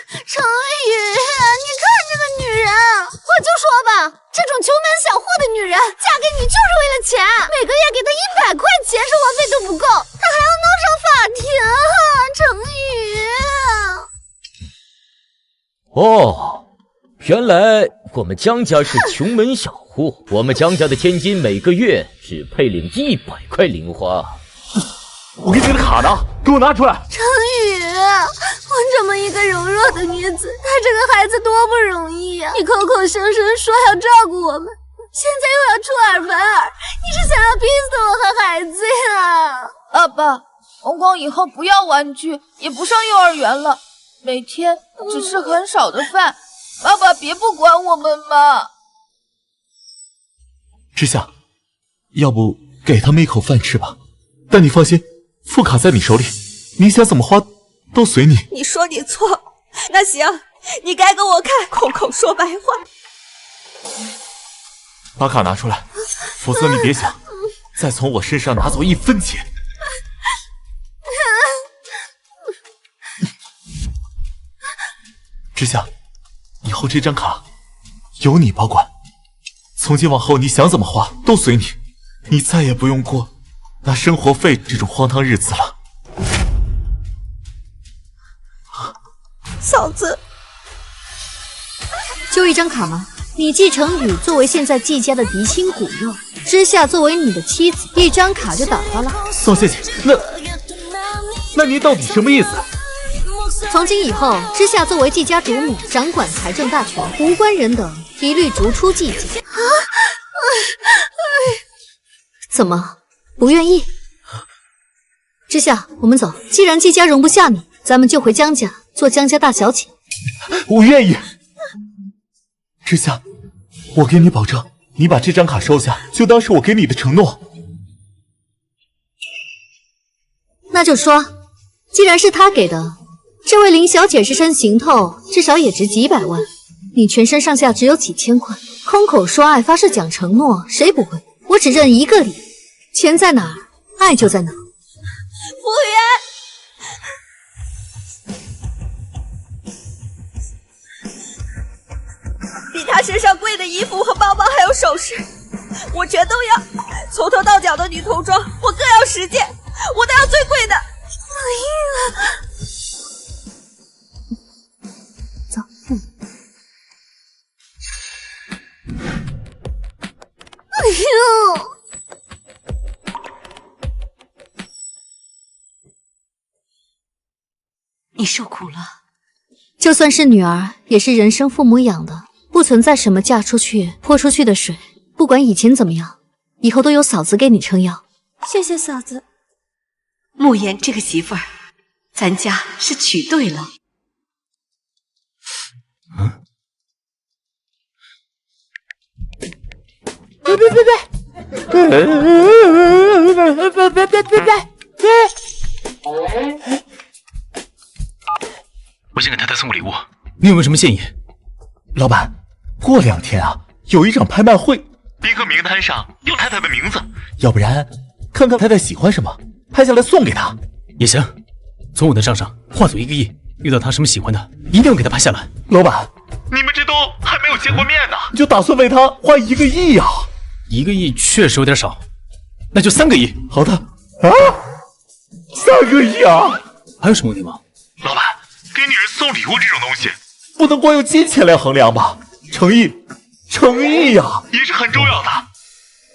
程宇，你看这个女人，我就说吧，这种穷门小户的女人嫁给你就是为了钱，每个月给她100块钱生活费都不够，她还要闹上法庭啊！程宇，
哦，原来我们江家是穷门小户，我们江家的千金每个月只配领100块零花。
我给你的卡呢，给我拿出来！
程宇，我这么一个柔弱的女子，她这个孩子多不容易呀！你口口声声说要照顾我们，现在又要出尔反尔，你是想要逼死我和孩子呀？
爸爸，光光以后不要玩具，也不上幼儿园了，每天只吃很少的饭。爸爸别不管我们嘛。
之夏，要不给他们一口饭吃吧？但你放心，副卡在你手里，你想怎么花都随你。
你说你错，那行，你该给我看，空口说白话。
把卡拿出来，否则你别想再从我身上拿走1分钱。之夏，以后这张卡由你保管，从今往后你想怎么花都随你，你再也不用过拿生活费这种荒唐日子了。
嫂子，
就一张卡吗？你季承宇作为现在季家的嫡亲骨肉，之夏作为你的妻子，一张卡就打发了？
宋谢谢，那您到底什么意思？
从今以后，之夏作为季家主母，掌管财政大权，无关人等一律逐出季家。怎么不愿意？之夏，我们走。既然季家容不下你，咱们就回江家做江家大小姐。
我愿意。之夏，我给你保证，你把这张卡收下，就当是我给你的承诺。
那就说，既然是他给的，这位林小姐这身行头至少也值几百万，你全身上下只有几千块，空口说爱，发誓讲承诺，谁不会？我只认一个理，钱在哪儿，爱就在哪儿。
服务员，比他身上贵的衣服和包包还有首饰，我全都要，从头到脚的女童装我各要10件，我都要最贵的。
走。
哎呦！
你受苦了。
就算是女儿，也是人生父母养的，不存在什么嫁出去泼出去的水。不管以前怎么样，以后都有嫂子给你撑腰。
谢谢嫂子。
慕言这个媳妇儿，咱家是娶对了。
我先给太太送个礼物。
你有没有什么建议？老板，过2天啊，有一场拍卖会，
宾客名单上有太太的名字，
要不然看看太太喜欢什么，拍下来送给她
也行。从我的账上划走1个亿，遇到她什么喜欢的，一定要给她拍下来。
老板，
你们这都还没有见过面呢，
你就打算为她花1个亿呀
？1个亿确实有点少，那就3个亿。
好的。啊，3个亿啊！
还有什么问题吗？
老板，给女人送礼物这种东西，
不能光用金钱来衡量吧？诚意呀，
也是很重要的。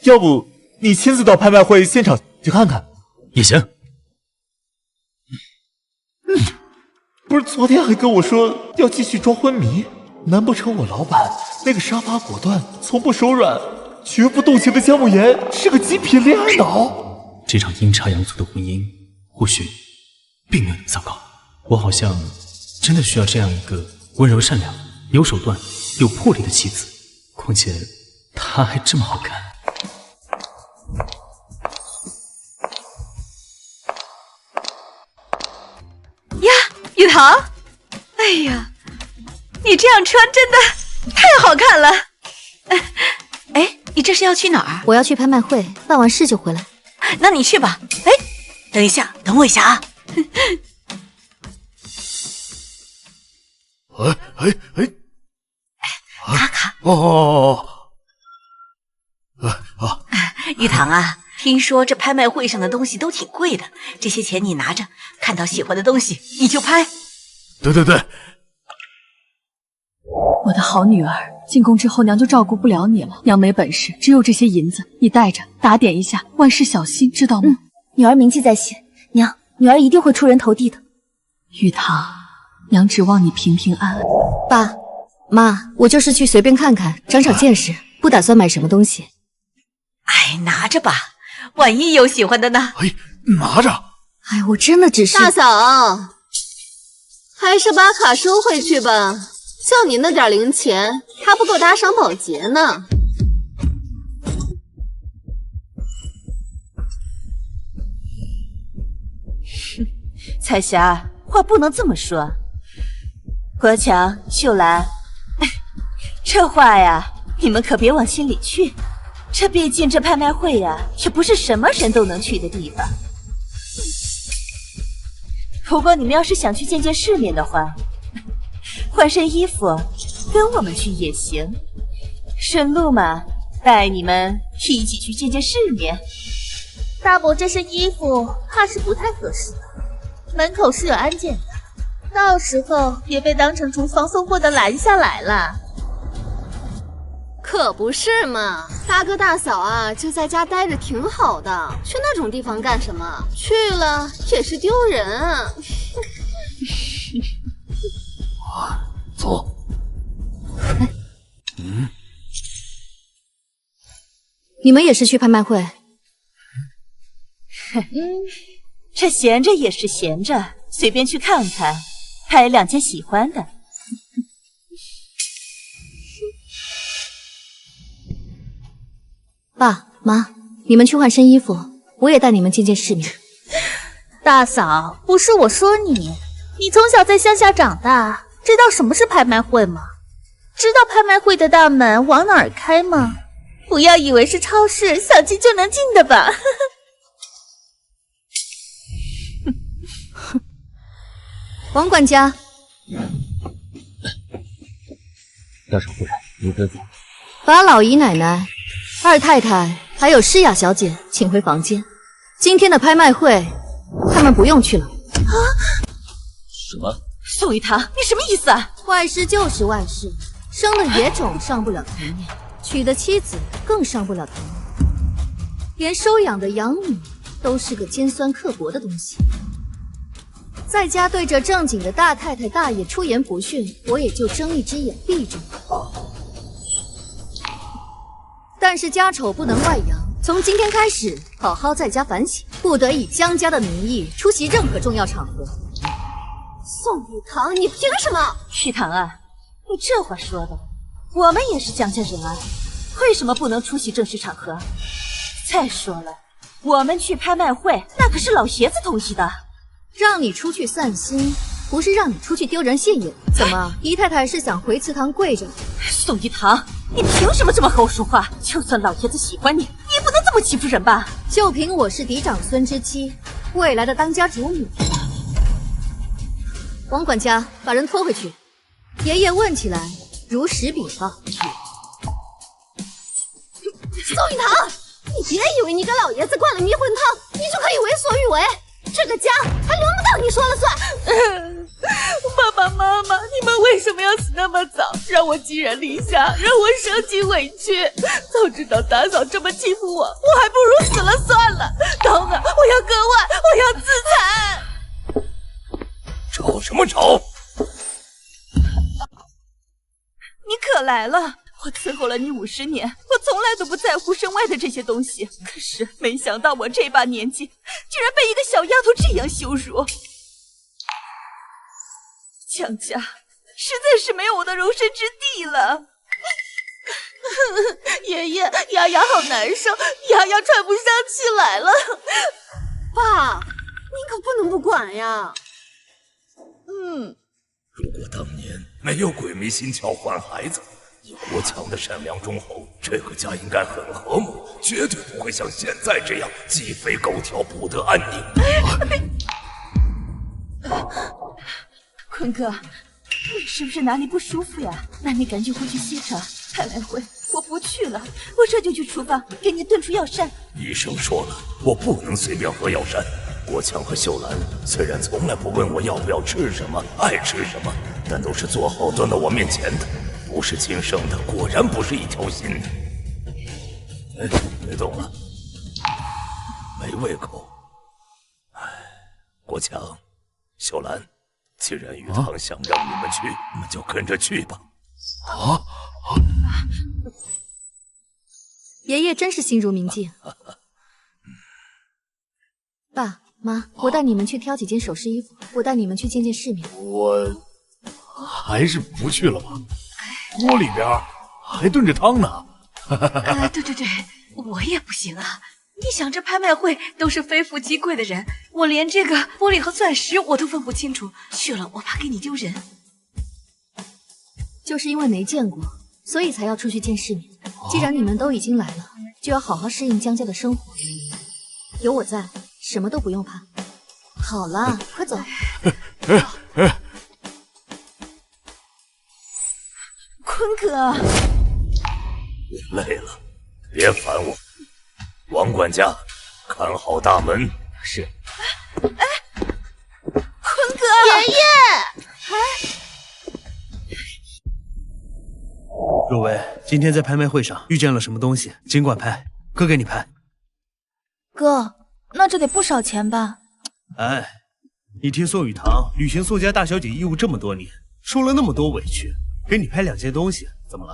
要不你亲自到拍卖会现场去看看
也行。
不是昨天还跟我说要继续装昏迷？难不成我老板那个杀伐果断、从不手软、绝不动情的姜慕言是个极品恋爱脑？
这场阴差阳错的婚姻，或许并没有那么糟糕。我好像真的需要这样一个温柔善良、有手段、有魄力的妻子，况且她还这么好看。
呀，雨堂，哎呀，你这样穿真的太好看了。
哎，你这是要去哪儿？
我要去拍卖会，办完事就回来。
那你去吧。哎，等一下，等我一下啊。卡卡。玉堂啊，听说这拍卖会上的东西都挺贵的，这些钱你拿着，看到喜欢的东西你就拍。
对。
我的好女儿，进宫之后娘就照顾不了你了，娘没本事，只有这些银子，你带着打点一下，万事小心，知道吗？
女儿铭记在心，娘，女儿一定会出人头地的。
玉堂，娘指望你平平安安。
爸妈，我就是去随便看看，长长见识，不打算买什么东西。
哎，拿着吧，万一有喜欢的呢？
哎，拿着。
哎，我真的只是……
大嫂，还是把卡收回去吧，就你那点零钱，还不够打赏保洁呢。
彩霞，话不能这么说。国强、秀兰，这话呀，你们可别往心里去。这毕竟这拍卖会呀，也不是什么人都能去的地方。不过你们要是想去见见世面的话，换身衣服跟我们去也行，顺路嘛，带你们一起去见见世面。
大伯这身衣服怕是不太合适，门口是有安检的，到时候别被当成厨房送货的拦下来了。
可不是嘛，大哥大嫂啊，就在家待着挺好的，去那种地方干什么？去了也是丢人啊。
走。
你们也是去拍卖会？
这闲着也是闲着，随便去看看，拍2件喜欢的。
爸妈，你们去换身衣服，我也带你们见见世面。
大嫂，不是我说你，你从小在乡下长大，知道什么是拍卖会吗？知道拍卖会的大门往哪儿开吗？不要以为是超市，想进就能进的吧。
王管家，
大少夫人，您吩咐。
把老姨奶奶、二太太还有诗雅小姐请回房间。今天的拍卖会，他们不用去了。啊！
什么？
宋雨堂，你什么意思啊？
外室就是外室，生的野种上不了台面，娶的妻子更上不了台面，连收养的养女都是个尖酸刻薄的东西。在家对着正经的大太太大爷出言不逊，我也就睁一只眼闭一只眼。但是家丑不能外扬，从今天开始，好好在家反省，不得以江家的名义出席任何重要场合。
宋雨堂，你凭什么？
玉堂啊，你这话说的，我们也是江家人啊，为什么不能出席正式场合？再说了，我们去拍卖会，那可是老爷子同意的。
让你出去散心，不是让你出去丢人现眼。怎么，姨太太是想回祠堂跪着？
宋一堂，你凭什么这么和我说话？就算老爷子喜欢你，你也不能这么欺负人吧？
就凭我是嫡长孙之妻，未来的当家主女。王管家，把人拖回去。爷爷问起来如实禀报。
宋雨堂，你别以为你给老爷子灌了迷魂汤，你就可以为所欲为。这个家还轮不到你说了算。
爸爸妈妈，你们为什么要死那么早，让我寄人篱下，让我受尽委屈？早知道大嫂这么欺负我，我还不如死了算了。等会儿我要割腕，我要自残。
吵什么吵？
你可来了！我伺候了你50年，我从来都不在乎身外的这些东西。可是没想到我这把年纪，居然被一个小丫头这样羞辱。江家实在是没有我的容身之地了。
爷爷，丫丫好难受，丫丫喘不上气来了。
爸，你可不能不管呀。
如果当年没有鬼迷心窍换孩子，以国强的善良忠厚，这个家应该很和睦，绝对不会像现在这样鸡飞狗跳，不得安宁。
坤哥，你是不是哪里不舒服呀？那你赶紧回去歇着。拍卖会我不去了，我这就去厨房给你炖出药膳。
医生说了，我不能随便喝药膳。国强和秀兰虽然从来不问我要不要吃什么，爱吃什么，但都是做好端到我面前的，不是亲生的，果然不是一条心。别动了，没胃口。国强、秀兰，既然雨堂想让你们去，你们就跟着去吧。
爷爷真是心如明镜。爸妈，我带你们去挑几件首饰衣服，我带你们去见见世面。
我还是不去了吧，锅里边还炖着汤呢。
对，我也不行啊。你想，这拍卖会都是非富即贵的人，我连这个玻璃和钻石我都分不清楚，去了我怕给你丢人。
就是因为没见过，所以才要出去见世面。既然你们都已经来了，就要好好适应江家的生活。有我在，什么都不用怕。好了，快走。
坤哥，
你累了，别烦我。王管家，看好大门。
是。
坤哥，爷爷。
若薇，今天在拍卖会上遇见了什么东西，尽管拍，哥给你拍。
哥，那这得不少钱吧？
哎，你听宋雨堂履行宋家大小姐义务这么多年，受了那么多委屈，给你拍2件东西，怎么了？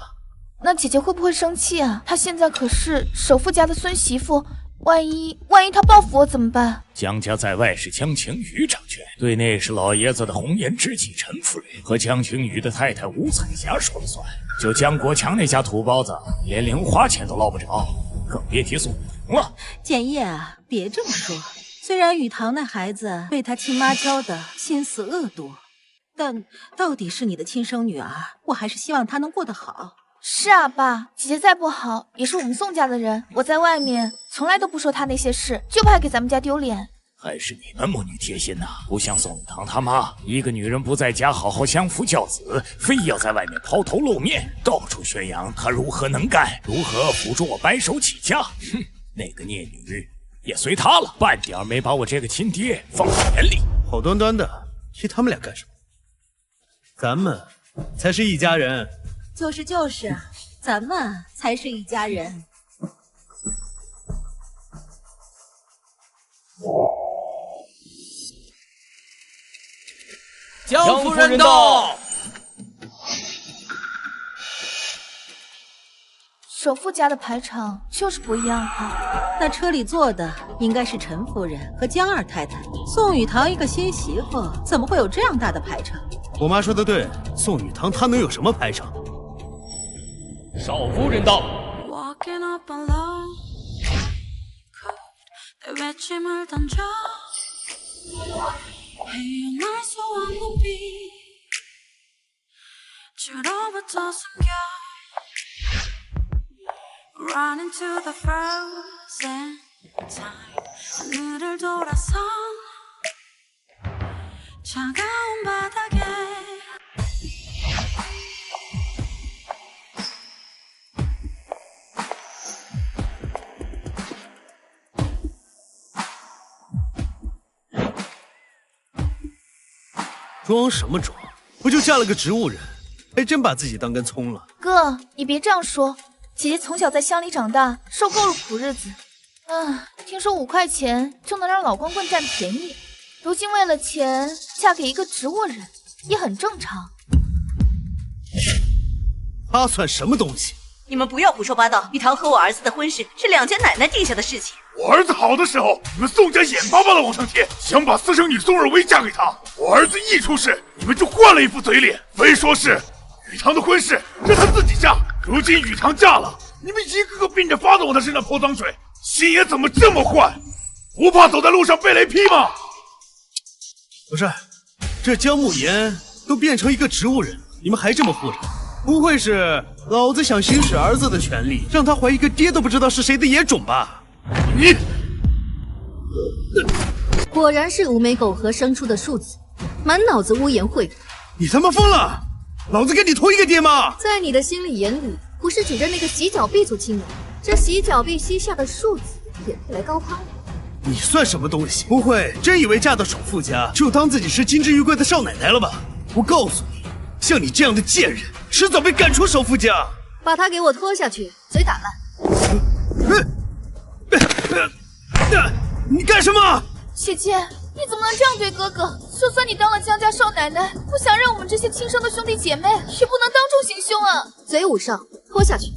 那姐姐会不会生气啊？她现在可是首富家的孙媳妇，万一她报复我怎么办？
江家在外是江晴雨掌权，对内是老爷子的红颜知己陈夫人和江晴雨的太太吴彩霞说了算。就江国强那家土包子，连零花钱都捞不着，更别提宋雨桐了。
简叶啊，别这么说。虽然雨堂那孩子被他亲妈教的心思恶毒，但到底是你的亲生女儿，我还是希望她能过得好。
是啊，爸，姐姐再不好，也是我们宋家的人。我在外面从来都不说她那些事，就怕给咱们家丢脸。
还是你们母女贴心呐，不像宋雨堂他妈，一个女人不在家好好相夫教子，非要在外面抛头露面，到处宣扬她如何能干，如何辅助我白手起家。哼，那个孽女也随她了，半点没把我这个亲爹放在眼里。
好端端的提他们俩干什么？咱们才是一家人。
就是，咱们才是一家人。
江夫人到。
首富家的排场就是不一样哈。
那车里坐的应该是陈夫人和江二太太。宋雨堂一个新媳妇，怎么会有这样大的排场？
我妈说的对，宋雨堂她能有什么排场？
少夫人到。
Run into the frozen time 하늘을 돌아서 차가운 바닥에
装什么装？不就嫁了个植物人，还真把自己当根葱了。
哥，你别这样说。姐姐从小在乡里长大，受够了苦日子。听说5块钱就能让老光棍占便宜，如今为了钱嫁给一个植物人，也很正常。
他算什么东西？
你们不要胡说八道！雨堂和我儿子的婚事是两家奶奶定下的事情。
我儿子好的时候，你们宋家眼巴巴的往上贴，想把私生女宋若薇嫁给他。我儿子一出事，你们就换了一副嘴脸，非说是雨堂的婚事让他自己嫁。如今雨堂嫁了，你们一个个并着发的往他身上泼脏水，心也怎么这么坏？不怕走在路上被雷劈吗？
不是，这江慕言都变成一个植物人了，你们还这么护着？不会是老子想行使儿子的权利，让他怀一个爹都不知道是谁的野种吧？
你
果然是无眉狗和生出的庶子，满脑子污言秽语。
你他妈疯了！老子跟你同一个爹吗？
在你的心里眼里，不是指着那个洗脚婢做亲的，这洗脚婢膝下的庶子也配来高攀？
你算什么东西？不会真以为嫁到首富家就当自己是金枝玉贵的少奶奶了吧？我告诉你，像你这样的贱人，迟早被赶出首富家。
把他给我拖下去，嘴打烂！
你干什么？
姐姐，你怎么能这样对哥哥？就算你当了江家少奶奶，不想让我们这些亲生的兄弟姐妹，也不能当众行凶啊！
嘴捂上，拖下去！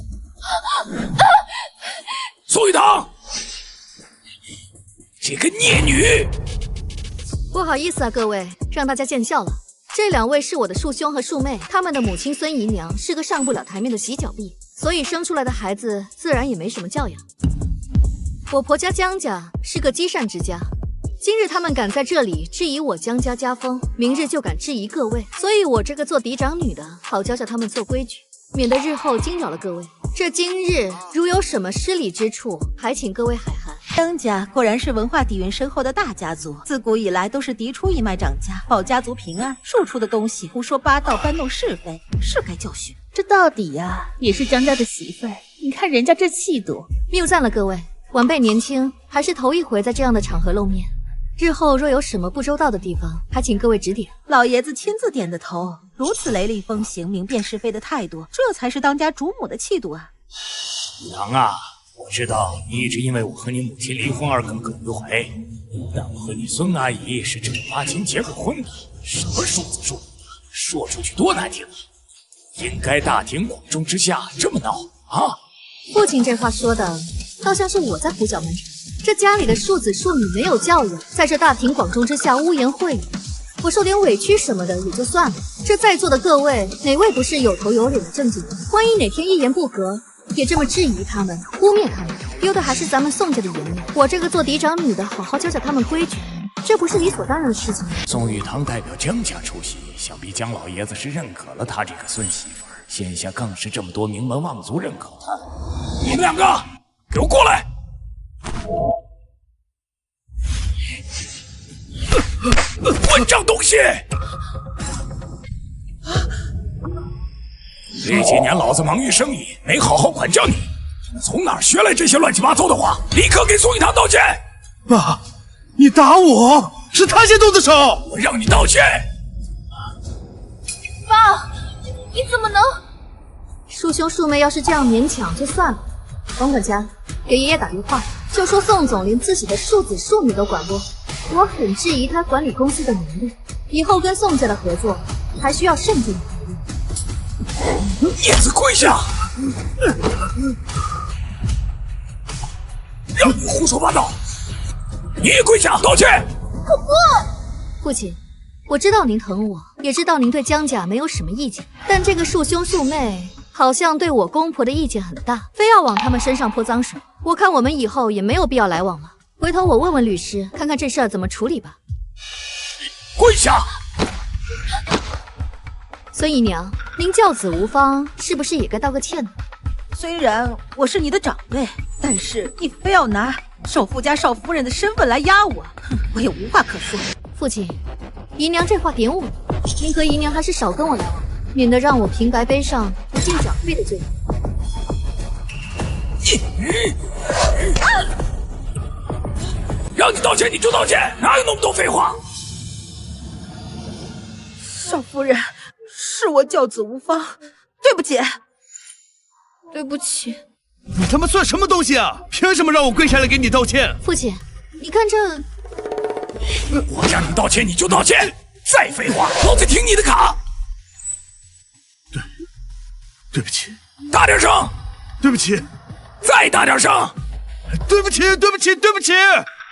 宋雨堂，这个孽女！
不好意思啊，各位，让大家见笑了。这2位是我的庶兄和庶妹，他们的母亲孙姨娘是个上不了台面的洗脚婢，所以生出来的孩子自然也没什么教养。我婆家江家是个积善之家。今日他们敢在这里质疑我江家家风，明日就敢质疑各位，所以我这个做嫡长女的，好教教他们做规矩，免得日后惊扰了各位。这今日如有什么失礼之处，还请各位海涵。
江家果然是文化底蕴深厚的大家族，自古以来都是嫡出一脉长家，保家族平安。庶出的东西胡说八道，搬弄是非，是该教训。
这到底呀，也是江家的媳妇儿，你看人家这气度。
谬赞了各位，晚辈年轻，还是头一回在这样的场合露面。日后若有什么不周到的地方，还请各位指点。
老爷子亲自点的头，如此雷厉风行、明辨是非的态度，这才是当家主母的气度啊！
雨堂啊，我知道你一直因为我和你母亲离婚而耿耿于怀，但我和你孙阿姨是正儿八经结过婚的，什么庶子庶女的，说出去多难听啊！应该大庭广众之下这么闹啊！
父亲这话说的，倒像是我在胡搅蛮缠。这家里的庶子庶女没有教养，在这大庭广众之下污言秽语，我受点委屈什么的也就算了。这在座的各位，哪位不是有头有脸的正经人？万一哪天一言不合，也这么质疑他们，污蔑他们，丢的还是咱们宋家的颜面。我这个做嫡长女的，好好教教他们规矩，这不是理所当然的事情吗？
宋玉堂代表江家出席，想必江老爷子是认可了他这个孙媳妇儿，现下更是这么多名门望族认可他。你们两个，给我过来！混账东西！这几年老子忙于生意，没好好管教你，从哪儿学来这些乱七八糟的话？立刻给宋玉堂道歉！
爸，你打我，是他先动的手，
我让你道歉！
爸，你怎么能？
恕兄恕妹要是这样勉强就算了。王管家，给爷爷打电话，就说宋总连自己的庶子庶女都管不，我很质疑他管理公司的能力，以后跟宋家的合作还需要慎重考虑。
叶子跪下！让你胡说八道！你也跪下道歉！
可不，父亲，我知道您疼我，也知道您对江家没有什么意见，但这个庶兄庶妹好像对我公婆的意见很大，非要往他们身上泼脏水。我看我们以后也没有必要来往了，回头我问问律师，看看这事儿怎么处理吧。
跪下！
孙姨娘，您教子无方，是不是也该道个歉呢？
虽然我是你的长辈，但是你非要拿少妇家少夫人的身份来压我，我也无话可说。
父亲，姨娘这话点我了，您和姨娘还是少跟我来往，免得让我平白背上不敬长辈的罪名。
让你道歉你就道歉，哪有那么多废话？
少夫人，是我教子无方，对不起。
对不起。
你他妈算什么东西啊？凭什么让我跪下来给你道歉？
父亲，你看这……
我让你道歉你就道歉，再废话，老子听你的卡。
对不起，
大点声！
对不起，
再大点声！
对不起，对不起，对不起！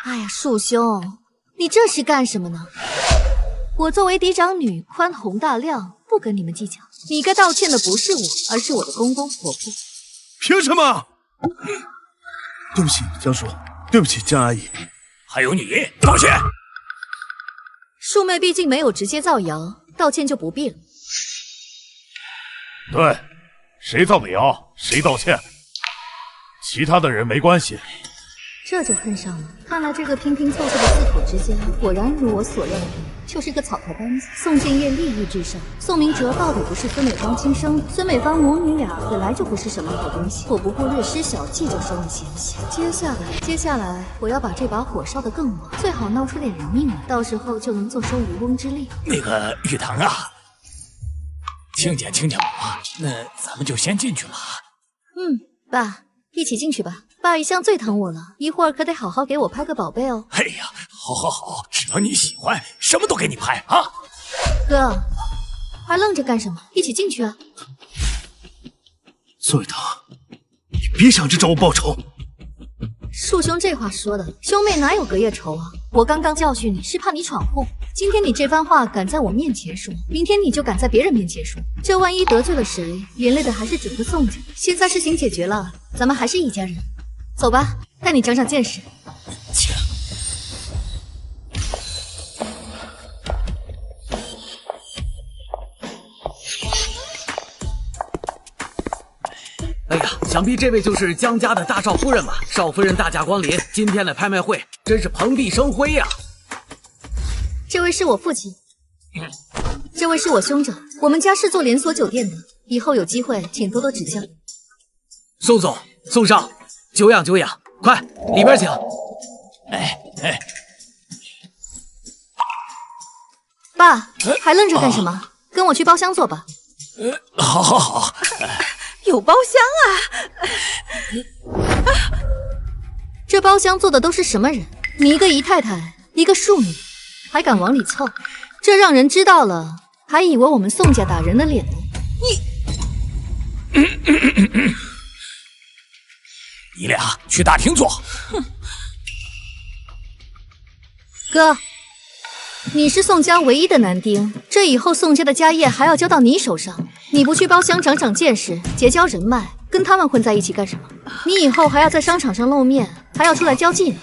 哎呀，庶兄，你这是干什么呢？我作为嫡长女，宽宏大量，不跟你们计较。你该道歉的不是我，而是我的公公婆婆。
凭什么？对不起，江叔，对不起，江阿姨，
还有你，道歉。
庶妹毕竟没有直接造谣，道歉就不必了。
对，谁造美谣谁道歉，其他的人没关系。
这就恨上了。看来这个拼拼凑凑的四口之家，果然如我所料的，就是个草台班子。宋建业利益至上，宋明哲到底不是孙美芳亲生，孙美芳母女俩本来就不是什么好东西，我不过略施小计就收了嫌隙。接下来我要把这把火烧得更旺，最好闹出点人命来，到时候就能坐收渔翁之利。
那个玉堂啊，亲家我，那咱们就先进去了。
爸，一起进去吧。爸一向最疼我了，一会儿可得好好给我拍个宝贝哦。
哎呀，好，只要你喜欢，什么都给你拍啊！
哥，还愣着干什么？一起进去啊！
宋玉堂，你别想着找我报仇。
庶兄这话说的，兄妹哪有隔夜仇啊？我刚刚教训你是怕你闯祸，今天你这番话敢在我面前说，明天你就敢在别人面前说，这万一得罪了谁，连累的还是整个宋家。现在事情解决了，咱们还是一家人。走吧，带你长长见识。
哎呀，想必这位就是江家的大少夫人吧？少夫人大驾光临，今天的拍卖会真是蓬荜生辉呀！
这位是我父亲，这位是我兄长，我们家是做连锁酒店的，以后有机会请多多指教。
宋总，宋少，久仰，快里边请。
爸，还愣着干什么？跟我去包厢坐吧。
好。
有包厢啊！
这包厢坐的都是什么人？你一个姨太太，一个庶女，还敢往里凑？这让人知道了，还以为我们宋家打人的脸呢。
你俩去大厅坐。
哥，你是宋家唯一的男丁，这以后宋家的家业还要交到你手上。你不去包厢长长见识，结交人脉，跟他们混在一起干什么？你以后还要在商场上露面，还要出来交际呢。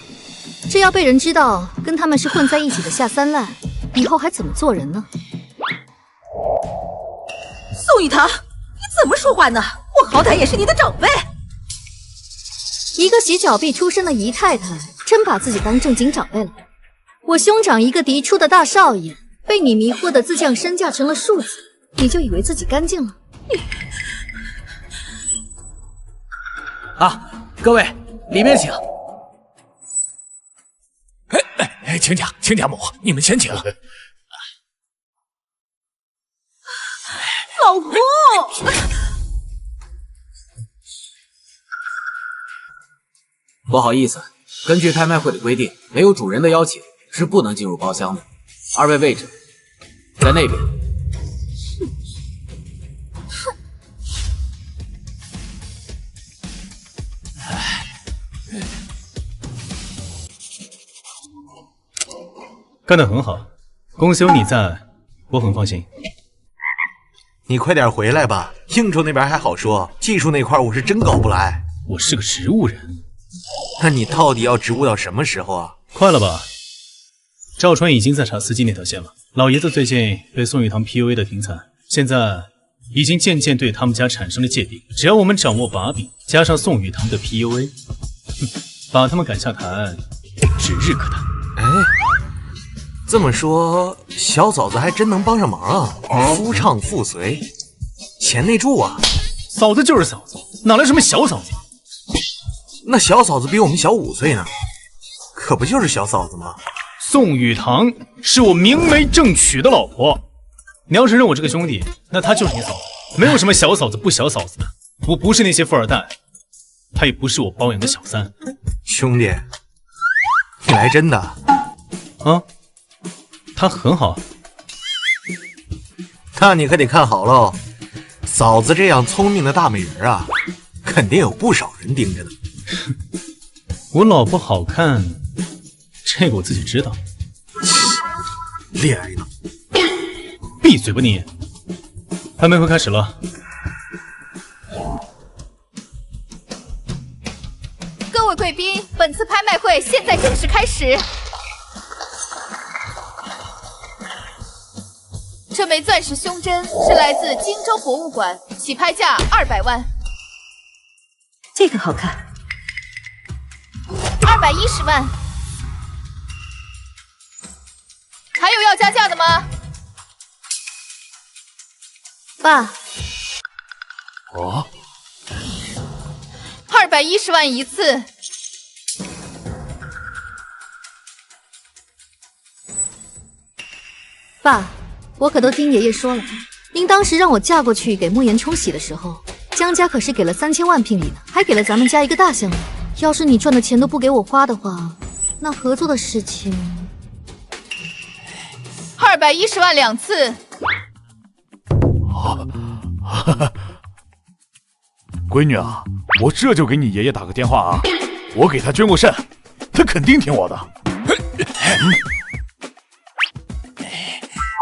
这要被人知道跟他们是混在一起的下三滥，以后还怎么做人呢？
宋雨堂，你怎么说话呢？我好歹也是你的长辈。
一个洗脚婢出身的姨太太，真把自己当正经长辈了。我兄长一个嫡出的大少爷，被你迷惑的自降身价成了庶子，你就以为自己干净了？
啊，各位里面请。
请讲，请家母，你们先请。
老公。
不好意思，根据拍卖会的规定，没有主人的邀请是不能进入包厢的。二位位置在那边。
干得很好，公司有你在，我很放心。
你快点回来吧，应酬那边还好说，技术那块我是真搞不来。
我是个植物人。
那你到底要植物到什么时候啊？
快了吧？赵川已经在查司机那条线了。老爷子最近被宋玉堂 PUA 的挺惨，现在已经渐渐对他们家产生了芥蒂。只要我们掌握把柄，加上宋玉堂的 PUA， 把他们赶下台，指日可待。
哎，这么说，小嫂子还真能帮上忙啊！夫唱妇随，贤内助啊！
嫂子就是嫂子，哪来什么小嫂子？
那小嫂子比我们小5岁呢，可不就是小嫂子吗？
宋雨堂是我明媒正娶的老婆，你要是认我这个兄弟，那她就是你嫂子，没有什么小嫂子不小嫂子的。我不是那些富二代，她也不是我包养的小三。
兄弟，你来真的？
啊，她很好。
那你可得看好喽，嫂子这样聪明的大美人啊，肯定有不少人盯着呢。
我老婆好看，这个我自己知道。
恋爱呢？
闭嘴吧你！拍卖会开始了。
各位贵宾，本次拍卖会现在正式开始。这枚钻石胸针是来自荆州博物馆，起拍价200万。
这个好看。
210万。还有要加价的吗？
爸。
哦。
210万一次。
爸，我可都听爷爷说了，您当时让我嫁过去给慕言冲喜的时候，江家可是给了3000万聘礼呢，还给了咱们家一个大项目。要是你赚的钱都不给我花的话，那合作的事情
210万2次。
闺女啊，我这就给你爷爷打个电话啊，我给他捐过肾，他肯定听我的。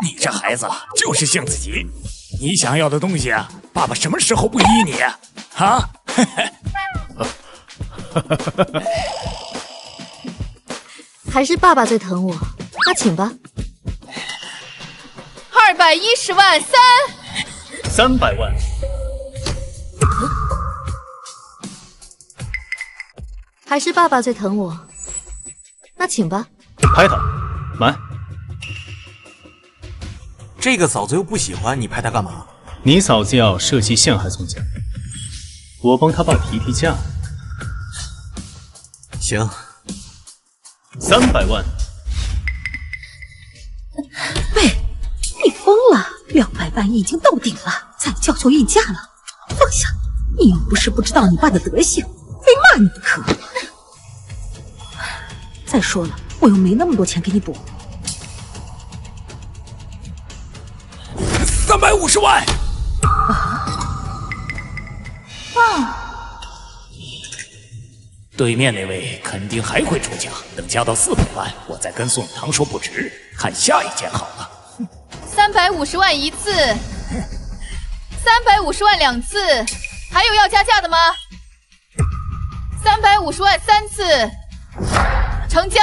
你这孩子就是性子急，你想要的东西啊，爸爸什么时候不依你啊？啊？
还是爸爸最疼我，那请吧。
210万
300万。
还是爸爸最疼我，那请吧。
拍他，买。
这个嫂子又不喜欢你，拍她干嘛？
你嫂子要设计陷害宋家，我帮她爸提提价。
行
，300万。
喂，你疯了？200万已经到顶了，再叫就议价了。放下！你又不是不知道你爸的德行，非骂你不可。再说了，我又没那么多钱给你补。
350万。
爸，
对面那位肯定还会出价，等加到400万，我再跟宋雨堂说不值，看下一件好了。
350万一次，350万2次，还有要加价的吗？350万3次，成交。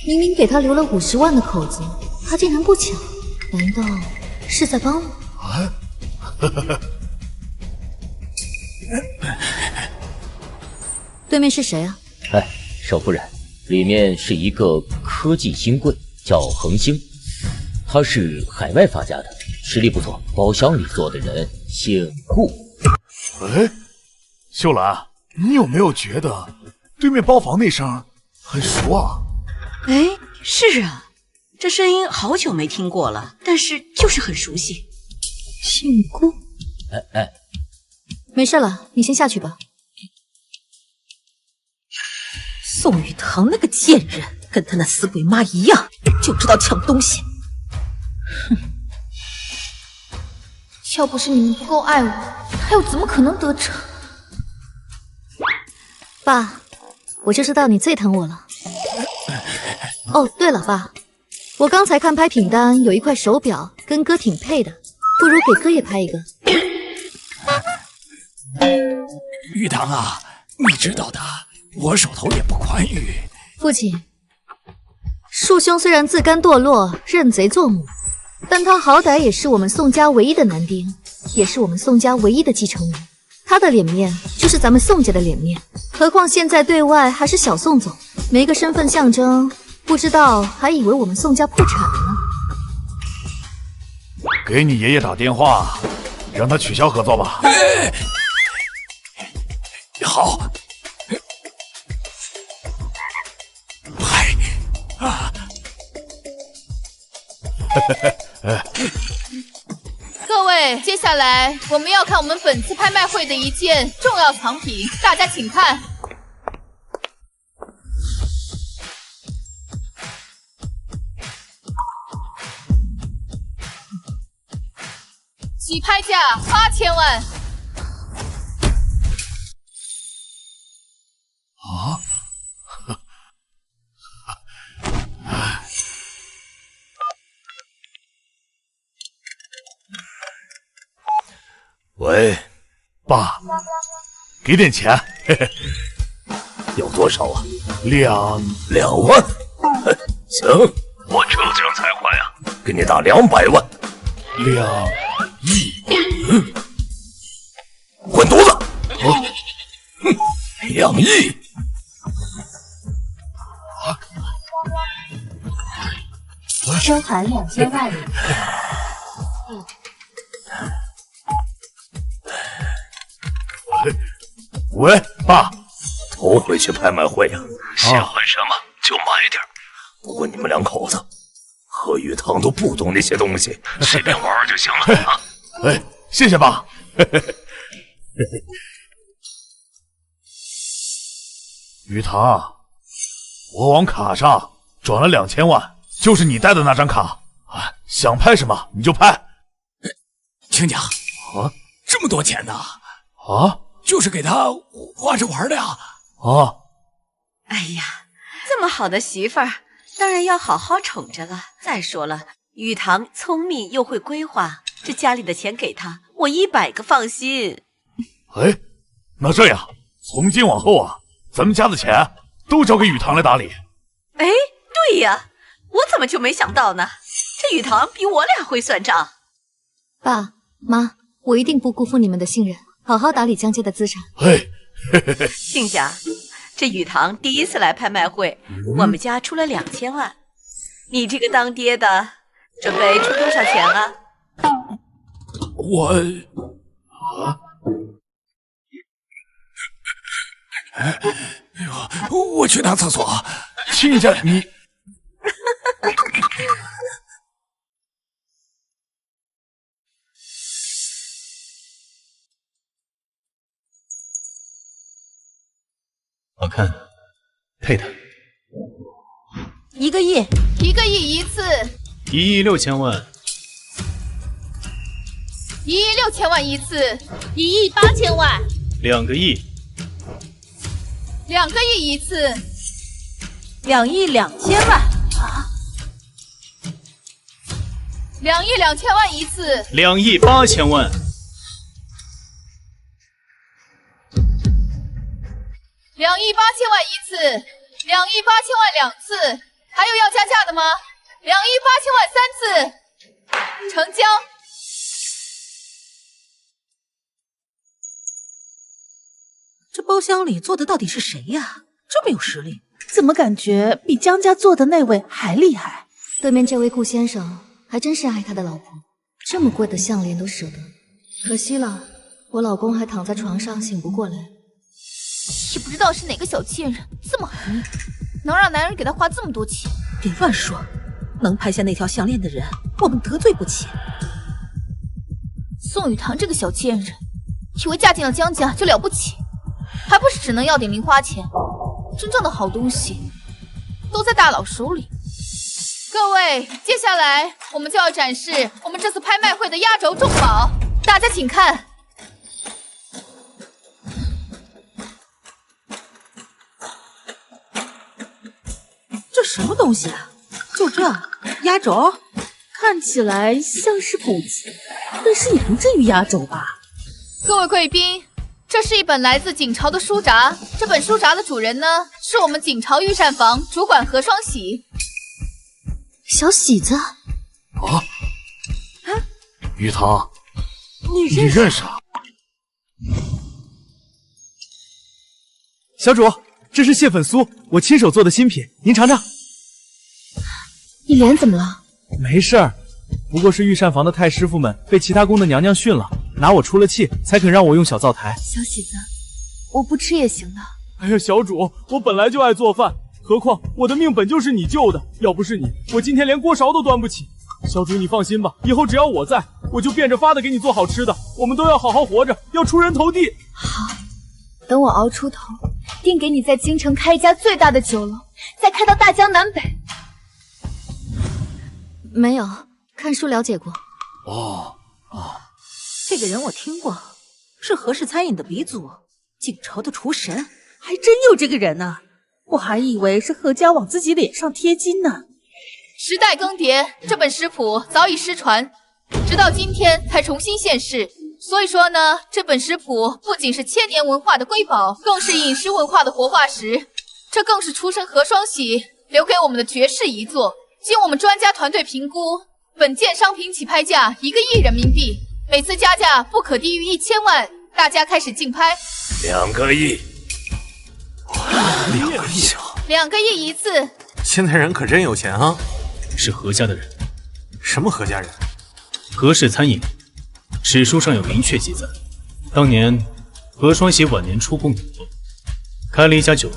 明明给他留了50万的口子，他竟然不抢，难道是在帮我？
啊？
对面是谁啊？
哎，少夫人，里面是一个科技新贵，叫恒星，他是海外发家的，实力不错。包厢里坐的人姓顾。
哎，秀兰，你有没有觉得对面包房那声很熟啊？
哎，是啊，这声音好久没听过了，但是就是很熟悉。
姓顾？
哎，
没事了，你先下去吧。
宋雨堂那个贱人，跟他那死鬼妈一样，就知道抢东西。
哼！要不是你们不够爱我，他又怎么可能得逞？
爸，我就知道你最疼我了。哦，对了，爸，我刚才看拍品单，有一块手表跟哥挺配的，不如给哥也拍一个。
玉堂啊，你知道的，我手头也不宽裕。
父亲，树兄虽然自甘堕落，认贼作母，但他好歹也是我们宋家唯一的男丁，也是我们宋家唯一的继承人。他的脸面就是咱们宋家的脸面，何况现在对外还是小宋总，没个身份象征，不知道还以为我们宋家破产了呢。
给你爷爷打电话，让他取消合作吧。
好。嗨啊！
各位，接下来我们要看我们本次拍卖会的一件重要藏品，大家请看。起拍价8000万。
啊！
喂，
爸，给点钱，嘿嘿。
要多少啊？2万。行，我这样才快啊！给你打200万。
2亿。
滚犊子！2亿。
收含2000万。
喂，爸，
偷回去拍卖会啊！喜欢什么就买点。不过你们两口子和玉堂都不懂那些东西，随便玩玩就行了啊！
哎，谢谢爸。玉堂，我往卡上转了2000万，就是你带的那张卡啊，想拍什么你就拍。
亲家
啊，
这么多钱呢？
啊，
就是给他花着玩的呀。
啊，
哎呀，这么好的媳妇儿，当然要好好宠着了。再说了，雨堂聪明又会规划，这家里的钱给他，我100个放心。
哎，那这样，从今往后啊，咱们家的钱都交给雨堂来打理。
哎，对呀，我怎么就没想到呢？这雨堂比我俩会算账。
爸妈，我一定不辜负你们的信任，好好打理江家的资产。
嘿，
亲家，这雨堂第一次来拍卖会，我们家出了2000万，你这个当爹的准备出多少钱啊？
我去拿厕所。
亲家，你
好看，配的。
1个亿，1个亿一次。
1亿6000万。
1亿6000万一次
，1亿8000万
，2个亿
，2个亿一次
，2亿2000万
，2亿2000万一次
，2亿8000万
，2亿8000万一次，2亿8000万2次，还有要加价的吗？2亿8000万3次，成交。
这包厢里坐的到底是谁呀？这么有实力，怎么感觉比江家坐的那位还厉害？
对面这位顾先生还真是爱他的老婆，这么贵的项链都舍得。可惜了，我老公还躺在床上醒不过来。
也不知道是哪个小贱人这么狠，能让男人给他花这么多钱。
别乱说，能拍下那条项链的人，我们得罪不起。
宋雨堂这个小贱人，以为嫁进了江家就了不起，还不是只能要点零花钱。真正的好东西都在大佬手里。各位，接下来我们就要展示我们这次拍卖会的压轴重宝，大家请看。
这什么东西啊？就这压轴？看起来像是古籍，但是也不至于压轴吧？
各位贵宾，这是一本来自景朝的书札，这本书札的主人呢，是我们景朝御膳房主管何双喜。
小喜子
雨堂，
你
认识啊？
小主，这是蟹粉酥，我亲手做的新品，您尝尝。
你脸怎么了？
没事儿，不过是御膳房的太师傅们被其他宫的娘娘训了，拿我出了气，才肯让我用小灶台。
小喜子，我不吃也行的。
哎呀，小主，我本来就爱做饭，何况我的命本就是你救的，要不是你，我今天连锅勺都端不起。小主，你放心吧，以后只要我在，我就变着法的给你做好吃的。我们都要好好活着，要出人头地。
好，等我熬出头，定给你在京城开一家最大的酒楼，再开到大江南北。没有，看书了解过。
这个人我听过，是何氏餐饮的鼻祖，景朝的厨神，还真有这个人呢。我还以为是何家往自己脸上贴金呢。
时代更迭，这本食谱早已失传，直到今天才重新现世。所以说呢，这本食谱不仅是千年文化的瑰宝，更是饮食文化的活化石。这更是厨神何双喜留给我们的绝世遗作。经我们专家团队评估，本件商品起拍价1个亿人民币，每次加价不可低于1000万。大家开始竞拍。
2个亿
，2个亿
，2个亿一次。
现在人可真有钱啊！
是何家的人？
什么何家人？
何氏餐饮，史书上有明确记载，当年何双喜晚年出宫以后，开了一家酒楼。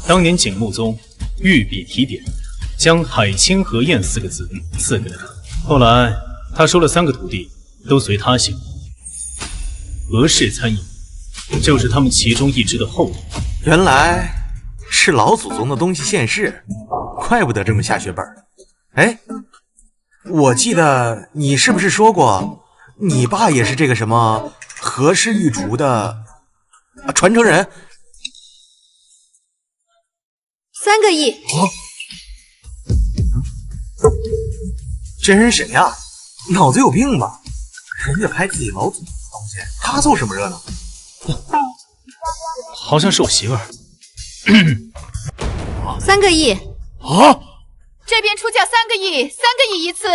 当年景穆宗御笔提点，将海清河宴4个字赐给了他。后来他收了3个徒弟，都随他姓。何氏餐饮就是他们其中一支的后人。
原来是老祖宗的东西现世，怪不得这么下血本。哎，我记得你是不是说过，你爸也是这个什么何氏御厨的传承人
？3个亿。
这人谁呀？脑子有病吧？人家拍自己老祖宗的东西，他凑什么热闹？
好像是我媳妇儿。
3个亿。
啊！
这边出价3个亿，3个亿一次。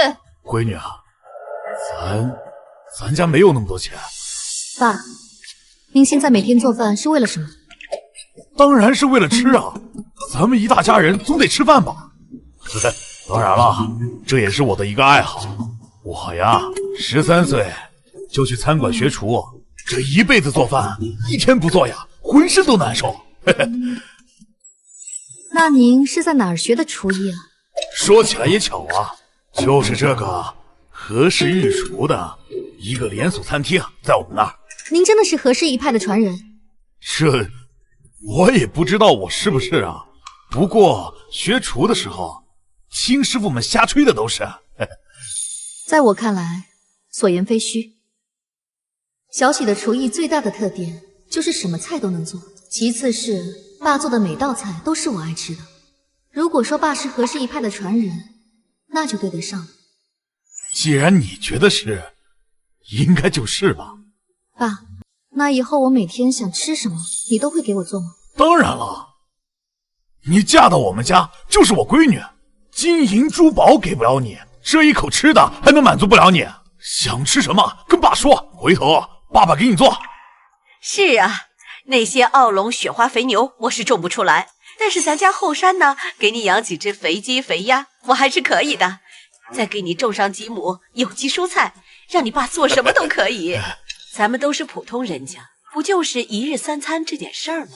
闺女啊，咱家没有那么多钱。
爸，您现在每天做饭是为了什么？
当然是为了吃啊！咱们一大家人总得吃饭吧？当然了，这也是我的一个爱好。我呀，13岁就去餐馆学厨，这一辈子做饭，一天不做呀，浑身都难受。
那您是在哪儿学的厨艺啊？
说起来也巧啊，就是这个何氏御厨的一个连锁餐厅，在我们那儿。
您真的是何氏一派的传人？
这我也不知道我是不是啊，不过学厨的时候，亲师傅们瞎吹的都是。
在我看来，所言非虚。小喜的厨艺最大的特点就是什么菜都能做，其次是爸做的每道菜都是我爱吃的。如果说爸是和氏一派的传人，那就对得上了。
既然你觉得是，应该就是吧。
爸，那以后我每天想吃什么，你都会给我做吗？
当然了，你嫁到我们家就是我闺女，金银珠宝给不了你，这一口吃的还能满足不了你？想吃什么跟爸说，回头爸爸给你做。
是啊，那些奥龙雪花肥牛我是种不出来，但是咱家后山呢，给你养几只肥鸡肥鸭，我还是可以的。再给你种上几亩有机蔬菜，让你爸做什么都可以。咱们都是普通人家，不就是一日三餐这点事儿吗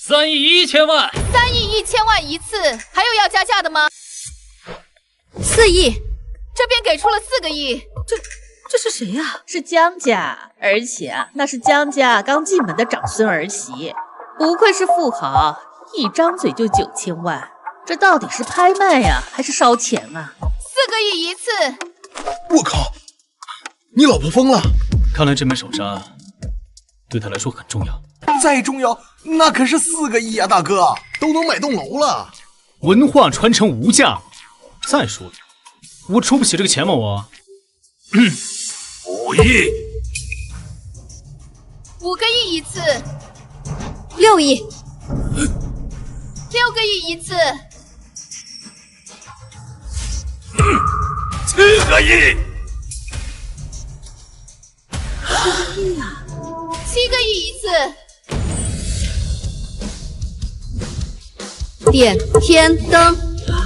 ？3亿1千万
，3亿1千万一次，还有要加价的吗
？4亿，
这边给出了4个亿。
这是谁呀？是江家，而且啊，那是江家刚进门的长孙儿媳。不愧是富豪，一张嘴就9000万，这到底是拍卖呀，还是烧钱啊
？4个亿一次。
我靠，你老婆疯了！看来这枚手札对他来说很重要。
再重要，那可是4个亿啊，大哥，都能买栋楼了。
文化传承无价。再说了，我出不起这个钱吗？我
5亿
，5个亿一次
，6亿
，6个亿一次
，7个亿
，7个亿啊，7个亿一次。
点天灯，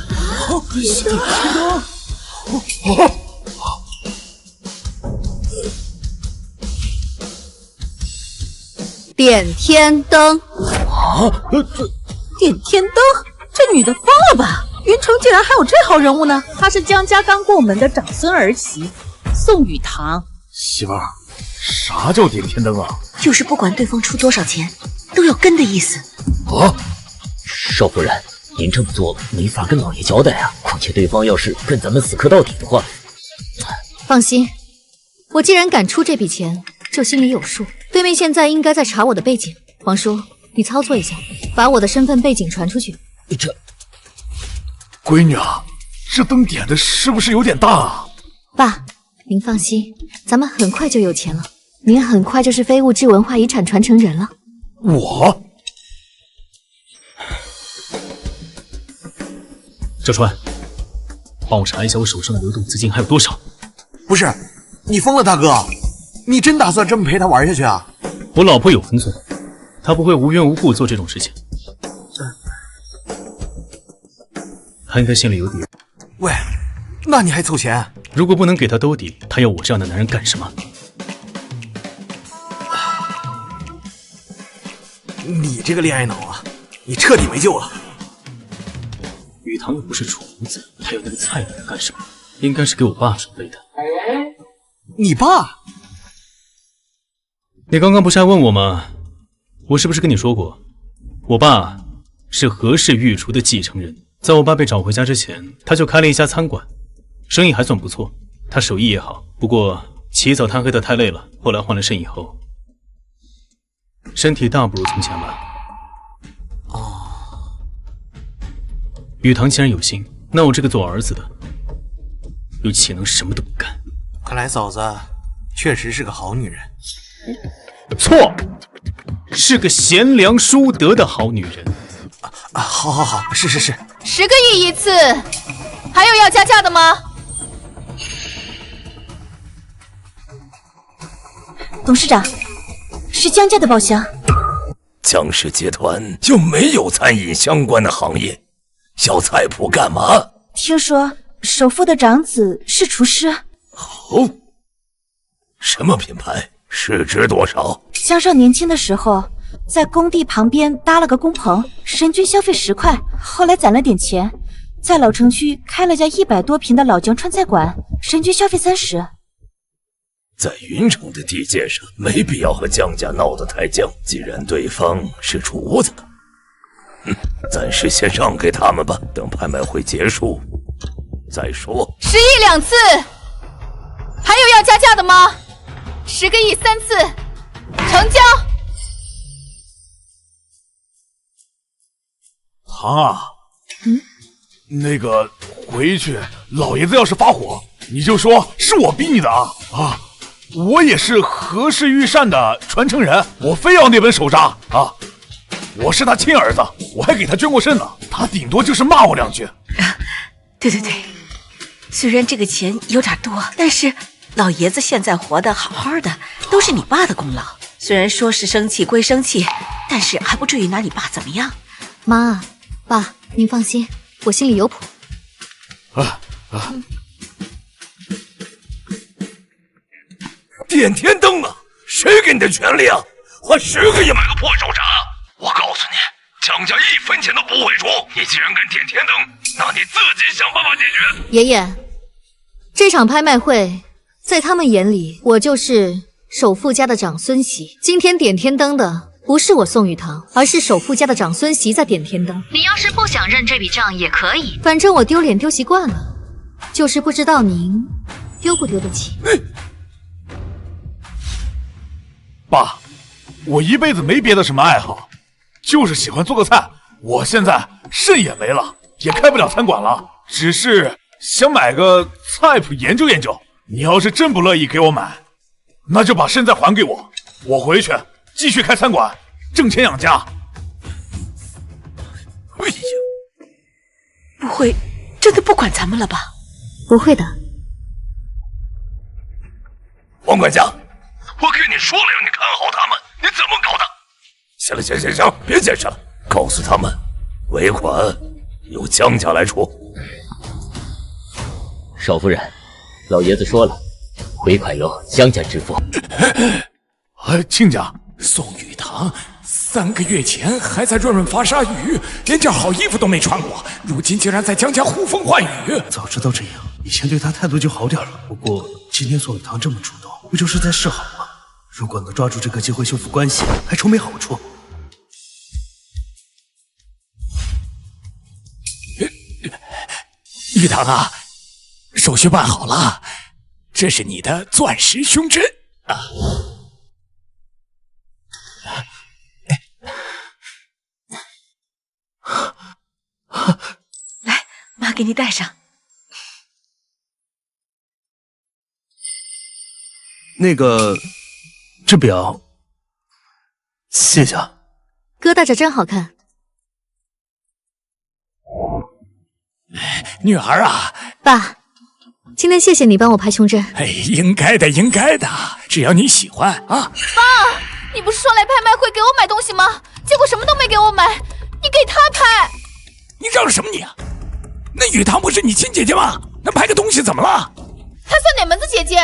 点天灯，
点天灯
点天灯，这女的疯了吧？云城竟然还有这号人物呢！她是江家刚过门的长孙儿媳宋雨堂。
媳妇儿，啥叫点天灯啊？
就是不管对方出多少钱，都要跟的意思。
啊，少夫人，您这么做没法跟老爷交代啊！况且对方要是跟咱们死磕到底的话，
放心，我既然敢出这笔钱，就心里有数。对面现在应该在查我的背景，王叔，你操作一下，把我的身份背景传出去。
这，
闺女啊，这灯点的是不是有点大啊？
爸，您放心，咱们很快就有钱了，您很快就是非物质文化遗产传承人了。
我？
赵川，帮我查一下我手上的流动资金还有多少。
不是，你疯了，大哥！你真打算这么陪他玩下去啊？
我老婆有分寸，她不会无缘无故做这种事情。她应该心里有底。
喂，那你还凑钱？
如果不能给她兜底，她要我这样的男人干什么？
你这个恋爱脑啊，你彻底没救了。
雨堂又不是厨子，他要那个菜来干什么？应该是给我爸准备的。
你爸？
你刚刚不是还问我吗？我是不是跟你说过，我爸是何氏御厨的继承人？在我爸被找回家之前，他就开了一家餐馆，生意还算不错。他手艺也好，不过起早贪黑的太累了，后来换了肾以后，身体大不如从前了。雨堂既然有心，那我这个做儿子的又岂能什么都不干？
看来嫂子确实是个好女人。
错，是个贤良淑德的好女人。
好，是。
10个亿一次，还有要加价的吗？
董事长，是江家的包厢。
江氏集团就没有餐饮相关的行业，小菜铺干嘛？
听说首富的长子是厨师。
哦，什么品牌？市值多少？
江少年轻的时候在工地旁边搭了个工棚，人均消费10块，后来攒了点钱，在老城区开了家100多平的老江川菜馆，人均消费30。
在云城的地界上，没必要和江家闹得太僵。既然对方是厨子，暂时先让给他们吧，等拍卖会结束再说。
10亿2次，还有要加价的吗？ 10个亿3次，成交。
唐啊，那个回去，老爷子要是发火，你就说是我逼你的啊！我也是和氏御膳的传承人，我非要那本手札啊！我是他亲儿子，我还给他捐过肾呢，他顶多就是骂我2句。
对，虽然这个钱有点多，但是老爷子现在活得好好的，都是你爸的功劳。虽然说是生气归生气，但是还不至于拿你爸怎么样。
妈，爸，您放心，我心里有谱。
点天灯啊！谁给你的权利啊？花10个亿买个破手札！我告诉你，江家1分钱都不会出。你既然敢点天灯，那你自己想办法解决。
爷爷，这场拍卖会，在他们眼里，我就是首富家的长孙媳。今天点天灯的不是我宋雨堂，而是首富家的长孙媳在点天灯。你要是不想认这笔账也可以，反正我丢脸丢习惯了，就是不知道您丢不丢得起。
爸，我一辈子没别的什么爱好，就是喜欢做个菜。我现在肾也没了，也开不了餐馆了，只是想买个菜谱研究研究。你要是真不乐意给我买，那就把肾再还给我，我回去继续开餐馆，挣钱养家。
哎呀，
不会真的不管咱们了吧？
不会的。
王管家，我跟你说了让你看好他们，你怎么搞的？行，别解释了，告诉他们，尾款由江家来出。
少夫人，老爷子说了，尾款由江家支付。
亲家，
宋雨堂3个月前还在润发鲨鱼，连件好衣服都没穿过，如今竟然在江家呼风唤雨。
早知道这样，以前对他态度就好点了。不过今天宋雨堂这么主动，不就是在示好吗？如果能抓住这个机会修复关系，还愁没好处。
雨堂啊，手续办好了，这是你的钻石胸针啊。
来，妈给你戴上。
那个，这表，谢谢啊。
哥戴着真好看。
女儿啊，
爸，今天谢谢你帮我拍胸针。
应该的，只要你喜欢啊。
爸，你不是说来拍卖会给我买东西吗？结果什么都没给我买，你给他拍。
你嚷什么你啊？那雨堂不是你亲姐姐吗？那拍个东西怎么了？
她算哪门子姐姐？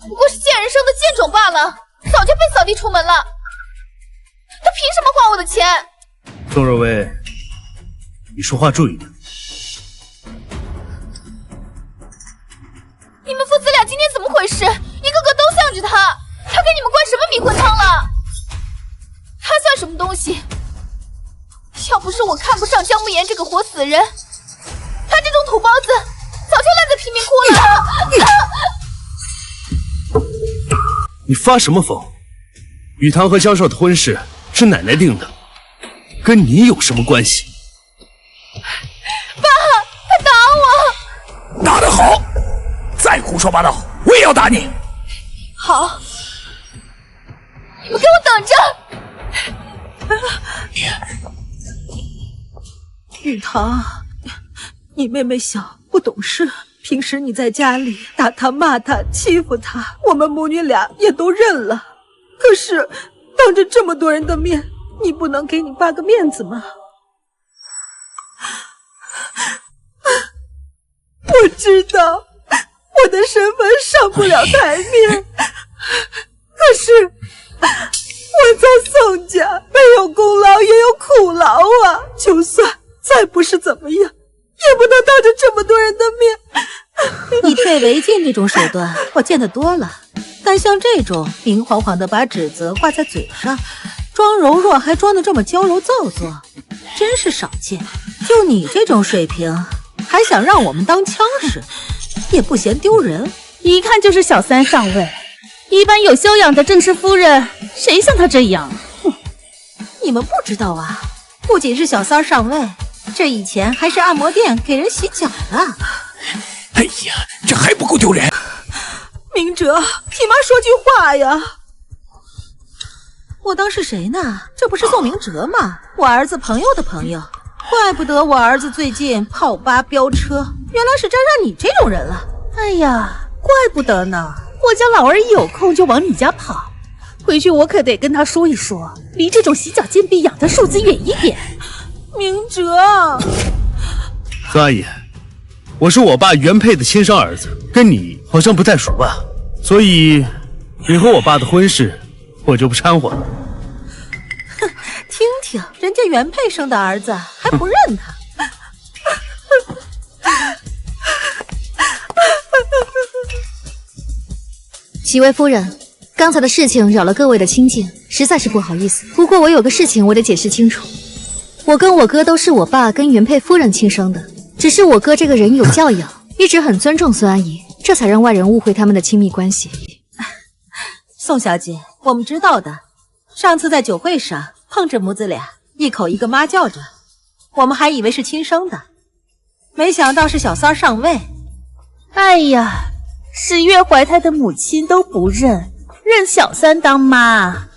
不过是贱人生的贱种罢了，早就被扫地出门了。她凭什么花我的钱？
宋若薇，你说话注意点。
你们父子俩今天怎么回事？一个个都向着他，他给你们灌什么迷魂汤了？他算什么东西？要不是我看不上江慕言这个活死人，他这种土包子早就烂在贫民窟了。
你发什么疯？雨堂和江少的婚事是奶奶定的，跟你有什么关系？
爸，他打我！
打得好！再胡说八道，我也要打你！
好，你们给我等着！
雨堂，你妹妹小，不懂事，平时你在家里打她、骂她、欺负她，我们母女俩也都认了。可是当着这么多人的面，你不能给你爸个面子吗？我知道我的身份上不了台面，可是我在宋家没有功劳也有苦劳啊，就算再不是怎么样，也不能当着这么多人的面。
你退违禁这种手段我见得多了，但像这种明晃晃的把指责挂在嘴上，装柔弱还装得这么娇柔造作，真是少见。就你这种水平，还想让我们当枪使，也不嫌丢人。
一看就是小三上位，
一般有修养的正室夫人，谁像她这样？
哼，你们不知道啊，不仅是小三上位，这以前还是按摩店给人洗脚的。
哎呀，这还不够丢人！
明哲，你妈说句话呀！
我当是谁呢？这不是宋明哲吗？我儿子朋友的朋友。怪不得我儿子最近泡吧飙车，原来是沾上你这种人了。哎呀，怪不得呢！我家老儿一有空就往你家跑，
回去我可得跟他说一说，离这种洗脚间比养的树子远一点。
明哲，
孙阿姨，我是我爸原配的亲生儿子，跟你好像不太熟吧？所以你和我爸的婚事，我就不掺和了。
听听人家原配生的儿子还不认他。
几位夫人，刚才的事情扰了各位的清静，实在是不好意思。不过我有个事情我得解释清楚，我跟我哥都是我爸跟原配夫人亲生的，只是我哥这个人有教养，一直很尊重孙阿姨，这才让外人误会他们的亲密关系。
宋小姐，我们知道的，上次在酒会上碰着母子俩，一口一个妈叫着，我们还以为是亲生的，没想到是小三上位。
哎呀，10月怀胎的母亲都不认，认小三当妈，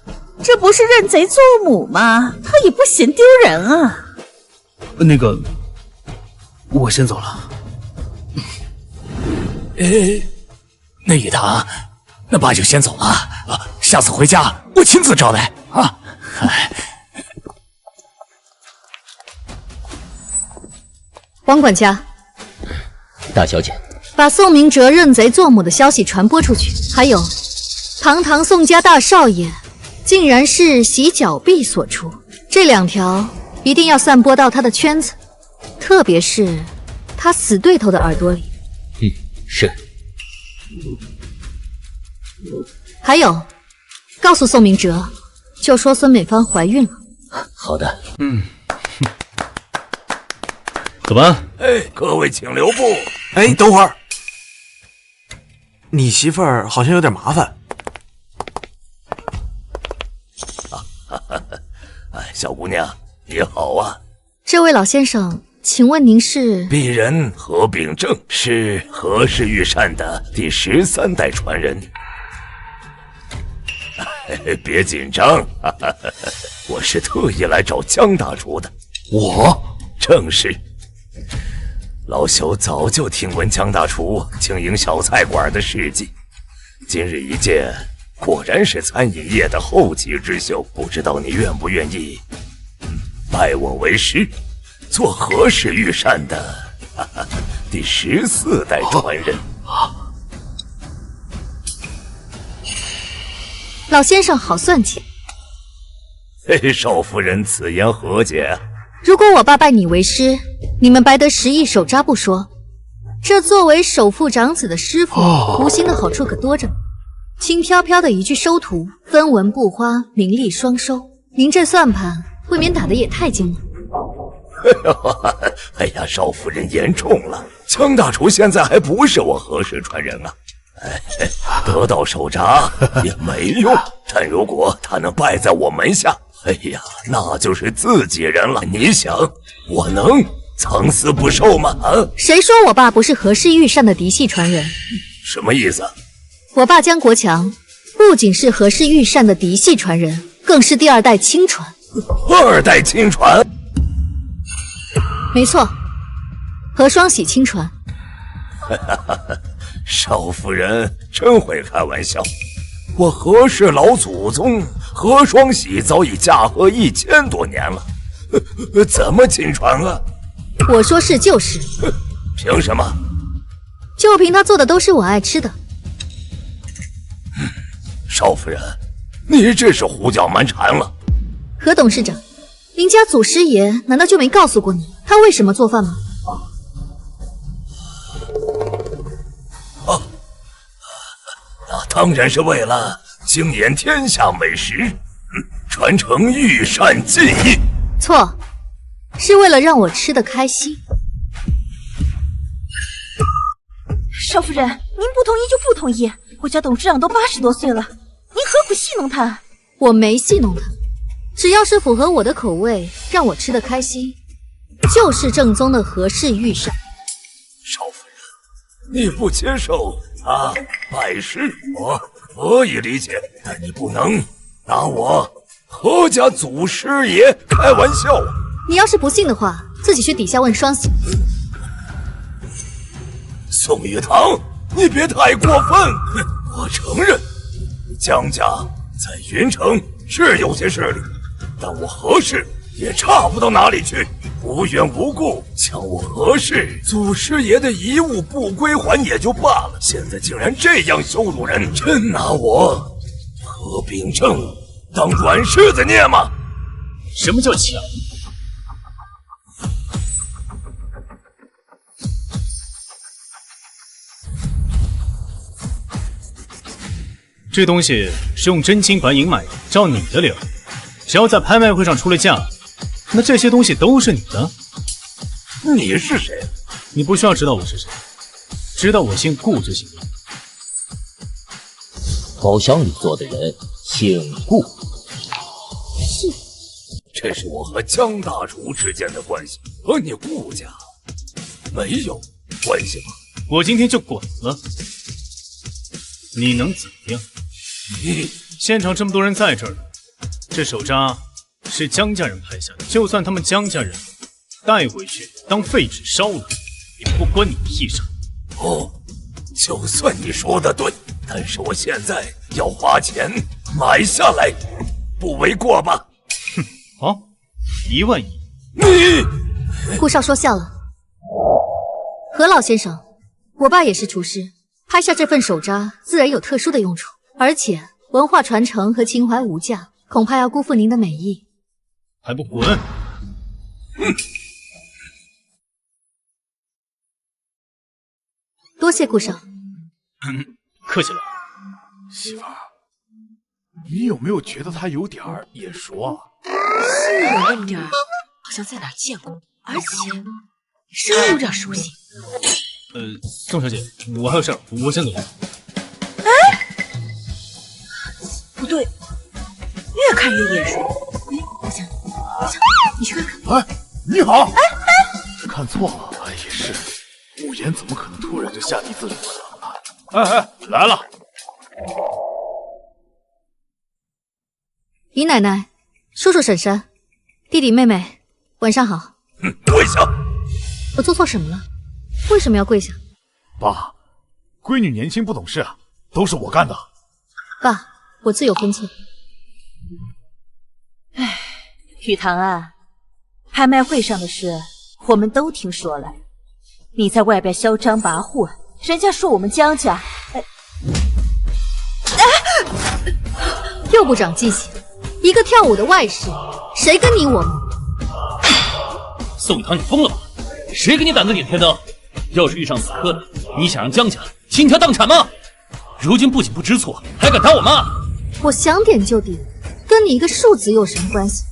这不是认贼作母吗？他也不嫌丢人啊。
那个，我先走了。
那雨堂，那爸就先走了啊，下次回家我亲自招待啊。
王管家，
大小姐，
把宋明哲认贼作母的消息传播出去。还有，堂堂宋家大少爷，竟然是洗脚婢所出，这2条一定要散播到他的圈子，特别是他死对头的耳朵里。
是。
还有，告诉宋明哲，就说孙美芳怀孕了。
好的。
走吧。
各位请留步。
等会儿，你媳妇儿好像有点麻烦。
小姑娘你好啊。
这位老先生，请问您是？
鄙人何秉正，是何氏御膳的第13代传人。别紧张，我是特意来找江大厨的。
我？
正是。老朽早就听闻江大厨经营小菜馆的事迹，今日一见，果然是餐饮业的后起之秀。不知道你愿不愿意拜我为师，做何氏御膳的第14代传人。
老先生好算计。
少夫人此言何解？
如果我爸拜你为师，你们白得10亿手札不说，这作为首富长子的师傅，无形的好处可多着呢。轻飘飘的一句收徒，分文不花，名利双收。您这算盘未免打得也太精了。
哎呀，少夫人言重了，江大厨现在还不是我何氏传人啊。得到手札也没用，但如果他能拜在我门下，哎呀，那就是自己人了。你想，我能藏私不受吗？
谁说我爸不是何氏御膳的嫡系传人？
什么意思？
我爸江国强不仅是何氏御膳的嫡系传人，更是第2代亲传。
2代亲传？
没错，何双喜亲传。
少夫人真会开玩笑，我何氏老祖宗何双喜早已驾鹤1000多年了，怎么亲传啊？
我说是就是。
凭什么？
就凭他做的都是我爱吃的。
少夫人，你这是胡搅蛮缠了。
何董事长，您家祖师爷难道就没告诉过你他为什么做饭吗？
那当然是为了惊艳天下美食，传承御膳技艺。
错，是为了让我吃得开心。
少夫人，您不同意就不同意，
我家董事长都80多岁了，您何苦戏弄他？
我没戏弄他，只要是符合我的口味，让我吃得开心，就是正宗的和氏御膳。
少夫人，你不接受他拜师，我可以理解，但你不能拿我何家祖师爷开玩笑啊！
你要是不信的话，自己去底下问双喜。
宋玉堂，你别太过分！我承认，江家在云城是有些势力，但我何氏也差不到哪里去，无缘无故将我何氏祖师爷的遗物不归还也就罢了，现在竟然这样羞辱人，真拿我何秉正当软柿子捏吗？
什么叫抢？这东西是用真金白银买的，照你的理儿，只要在拍卖会上出了价，那这些东西都是你的。
你是谁？
你不需要知道我是谁，知道我姓顾就行了。
包厢里坐的人姓顾。
这是我和江大厨之间的关系，和你顾家没有关系吗？
我今天就滚了，你能怎么样？现场这么多人在这儿，这手札是江家人拍下的，就算他们江家人带回去当废纸烧了，也不关你屁事。
哦，就算你说的对，但是我现在要花钱买下来，不为过吧？
哼，好，1万1。
你
顾少说笑了。何老先生，我爸也是厨师，拍下这份手札自然有特殊的用处，而且文化传承和情怀无价，恐怕要辜负您的美意。
还不滚！
多谢顾少。
客气了。
媳妇儿，你有没有觉得他有点眼熟啊？
是有那么点儿，好像在哪儿见过，而且声音有点熟悉。
宋小姐，我还有事儿，我先走了。
不对，越看越眼熟。我想，你去看看。
哎，你好。看错了。哎，也是，慕言怎么可能突然就下地自如了？哎，来了。
姨奶奶、叔叔婶婶、弟弟妹妹，晚上好。
跪下！
我做错什么了？为什么要跪下？
爸，闺女年轻不懂事，都是我干的。
爸，我自有分寸。
唉，雨堂啊，拍卖会上的事我们都听说了，你在外边嚣张跋扈，人家说我们江家，
又不长记性，一个跳舞的外室，谁跟你我谋？
宋雨堂，你疯了吗？谁给你胆子点天灯？要是遇上死磕的，你想让江家倾家荡产吗？如今不仅不知错，还敢打我妈！
我想点就点，跟你一个庶子有什么关系？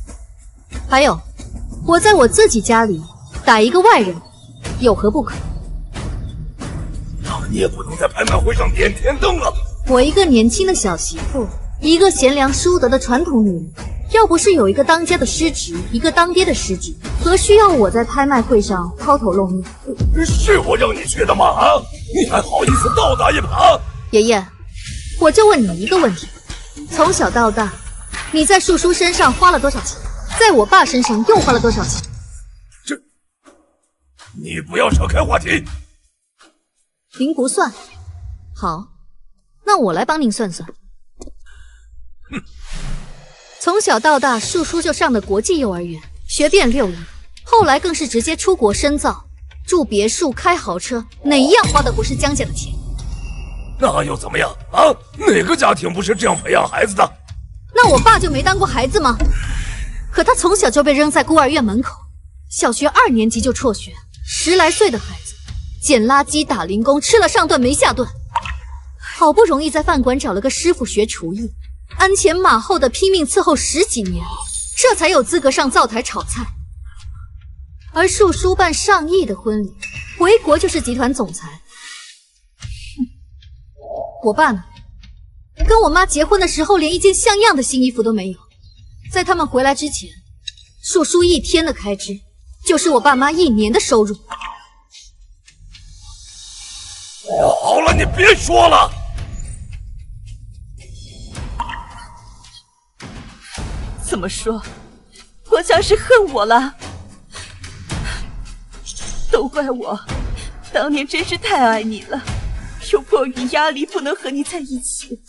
还有，我在我自己家里打一个外人，有何不可？
那你也不能在拍卖会上点天灯啊！
我一个年轻的小媳妇，一个贤良淑德的传统女人，要不是有一个当家的失职，一个当爹的失职，何需要我在拍卖会上抛头露面？
是我让你去的吗？啊！你还好意思倒打一耙？
爷爷，我就问你一个问题：从小到大，你在树叔身上花了多少钱？在我爸身上又花了多少钱？
你不要扯开话题。
您不算。好，那我来帮您算算。从小到大，树叔就上的国际幼儿园，学遍6艺，后来更是直接出国深造，住别墅，开豪车，哪一样花的不是江家的钱？
那又怎么样啊？哪个家庭不是这样培养孩子的？
那我爸就没当过孩子吗？可他从小就被扔在孤儿院门口，小学2年级就辍学，10来岁的孩子，捡垃圾、打零工，吃了上顿没下顿。好不容易在饭馆找了个师傅学厨艺，鞍前马后的拼命伺候10几年，这才有资格上灶台炒菜。而树叔办上亿的婚礼，回国就是集团总裁。我爸呢，跟我妈结婚的时候连一件像样的新衣服都没有。在他们回来之前，树叔1天的开支就是我爸妈1年的收入。
好了，你别说了。
怎么说？国强是恨我了，都怪我，当年真是太爱你了，又迫于压力不能和你在一起，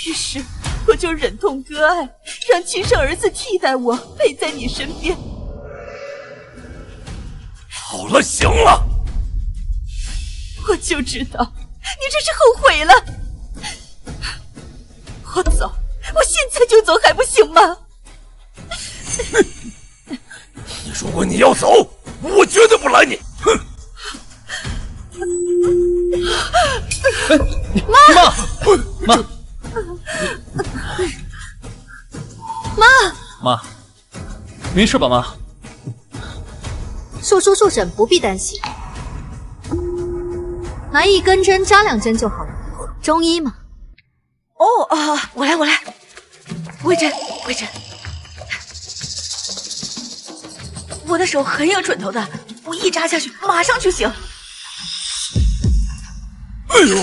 于是我就忍痛割爱，让亲生儿子替代我陪在你身边。
好了，行了，
我就知道你这是后悔了。我走，我现在就走还不行吗？
如果你要走，我绝对不拦你。哼！
妈，妈，没事吧，妈？
树叔、树婶不必担心，拿1根针扎2针就好了。中医嘛。
我来，微针。我的手很有准头的，我一扎下去马上就行。
哎呦！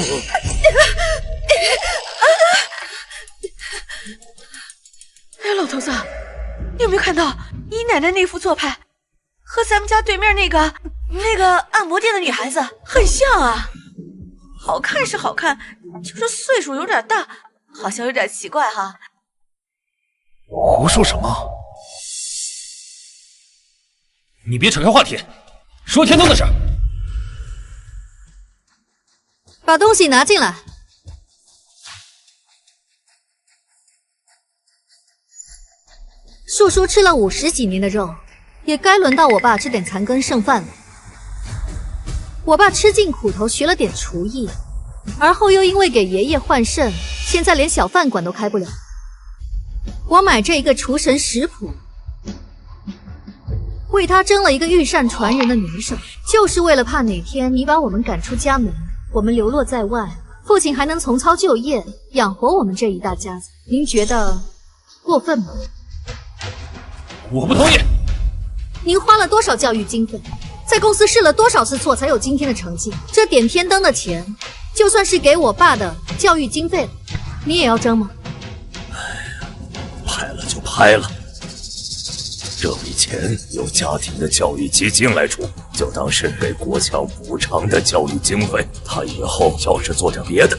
哎，老头子，你有没有看到你奶奶那副做派，和咱们家对面那个按摩店的女孩子很像啊？好看是好看，就是岁数有点大，好像有点奇怪哈。
胡说什么？
你别扯开话题，说天灯的事儿。
把东西拿进来。树叔吃了50几年的肉，也该轮到我爸吃点残羹剩饭了。我爸吃尽苦头学了点厨艺，而后又因为给爷爷换肾，现在连小饭馆都开不了。我买这一个厨神食谱，为他争了一个御膳传人的名声，就是为了怕哪天你把我们赶出家门，我们流落在外，父亲还能重操旧业，养活我们这一大家子。您觉得过分吗？
我不同意。
您花了多少教育经费，在公司试了多少次错才有今天的成绩？这点天灯的钱，就算是给我爸的教育经费了，你也要争吗？
拍了就拍了，这笔钱由家庭的教育基金来出，就当是给国强补偿的教育经费。他以后要是做点别的，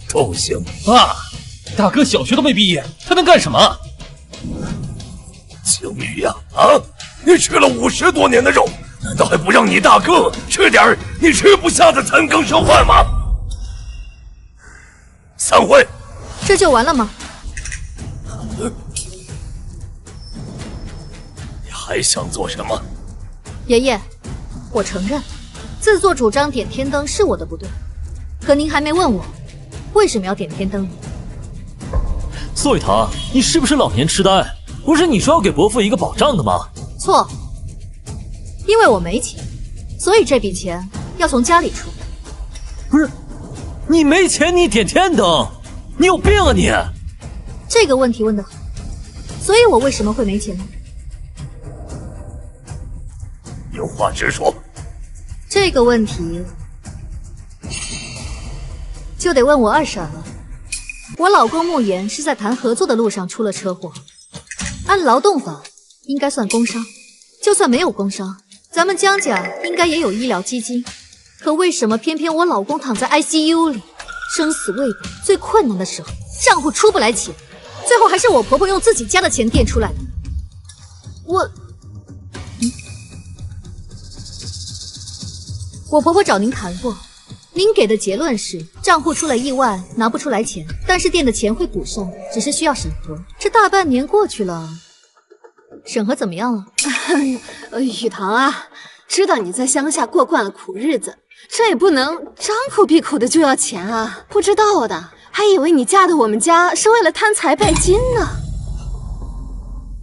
都行。
爸，大哥小学都没毕业，他能干什么？
青雨呀，你吃了50多年的肉，难道还不让你大哥吃点你吃不下的残羹剩饭吗？散会。
这就完了吗？
你还想做什么？
爷爷，我承认，自作主张点天灯是我的不对，可您还没问我为什么要点天灯呢？
宋雨堂，你是不是老年痴呆？不是你说要给伯父一个保障的吗？
错，因为我没钱，所以这笔钱要从家里出。
不是，你没钱你点天灯，你有病啊你！
这个问题问得好，所以我为什么会没钱呢？
有话直说。
这个问题就得问我二婶了。我老公慕言是在谈合作的路上出了车祸，按劳动法应该算工伤，就算没有工伤，咱们江家应该也有医疗基金。可为什么偏偏我老公躺在 ICU 里，生死未卜，最困难的时候账户出不来钱，最后还是我婆婆用自己家的钱垫出来的。我婆婆找您谈过，您给的结论是账户出了意外，拿不出来钱，但是垫的钱会补上，只是需要审核。这大半年过去了，审核怎么样了？
雨堂啊，知道你在乡下过惯了苦日子，这也不能张口闭口的就要钱啊！不知道的还以为你嫁到我们家是为了贪财拜金呢。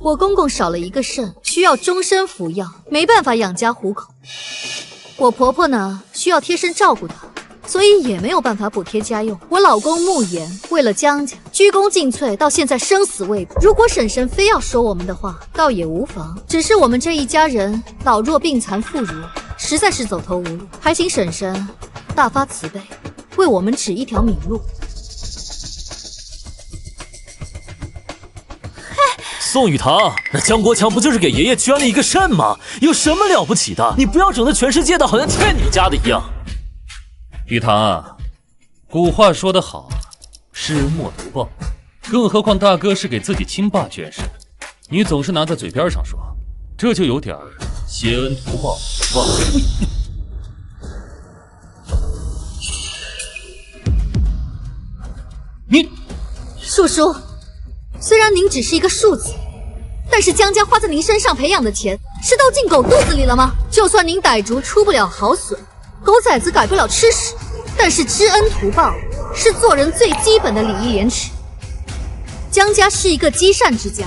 我公公少了一个肾，需要终身服药，没办法养家糊口。我婆婆呢，需要贴身照顾她，所以也没有办法补贴家用。我老公慕言为了江家鞠躬尽瘁，到现在生死未卜。如果婶婶非要说我们的话，倒也无妨。只是我们这一家人老弱病残妇孺，实在是走投无路，还请婶婶大发慈悲，为我们指一条明路。
宋雨堂，那江国强不就是给爷爷捐了一个肾吗？有什么了不起的？你不要整得全世界的好像欠你家的一样。
雨堂啊，古话说得好，施恩莫图报，更何况大哥是给自己亲爸捐肾，你总是拿在嘴边上说，这就有点挟恩图报，忘恩负义。你，
叔叔，虽然您只是一个庶子，但是江家花在您身上培养的钱，是都进狗肚子里了吗？就算您傣族出不了好笋，狗崽子改不了吃屎，但是知恩图报是做人最基本的礼义廉耻。江家是一个积善之家，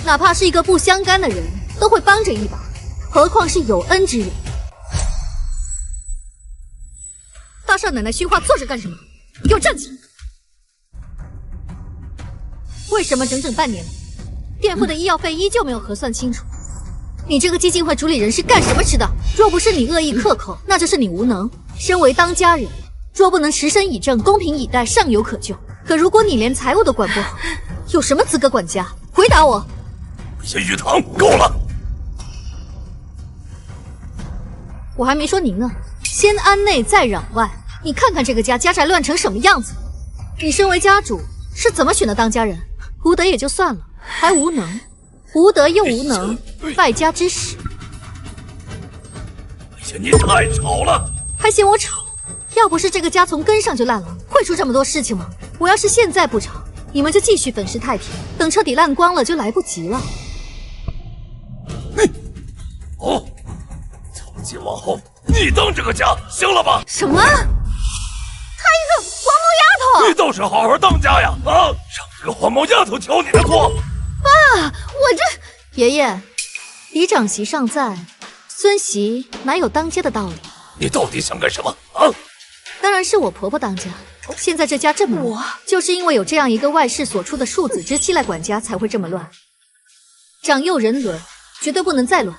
哪怕是一个不相干的人都会帮着一把，何况是有恩之人。大少奶奶训话坐着干什么？给我站起来！为什么整整半年了，店铺的医药费依旧没有核算清楚？你这个基金会主理人是干什么吃的？若不是你恶意克扣，那就是你无能。身为当家人，若不能持身以正、公平以待，尚有可救。可如果你连财务都管不好，有什么资格管家？回答我！
叶雨堂，够了！
我还没说您呢，先安内再攘外。你看看这个家宅乱成什么样子？你身为家主，是怎么选的当家人？无德也就算了，还无能，无德又无能，败家之使。
你太吵了，
还嫌我吵？要不是这个家从根上就烂了，会出这么多事情吗？我要是现在不吵，你们就继续粉饰太平，等彻底烂光了就来不及了。
好，从今往后你当这个家，行了吧？
什么？她一个黄毛丫头！
你倒是好好当家呀！啊，让这个黄毛丫头挑你的错。
爸，我这……爷爷，嫡长媳尚在，孙媳哪有当家的道理？
你到底想干什么啊？
当然是我婆婆当家。现在这家这么乱，就是因为有这样一个外室所出的庶子之妻来管家，才会这么乱。长幼人伦，绝对不能再乱。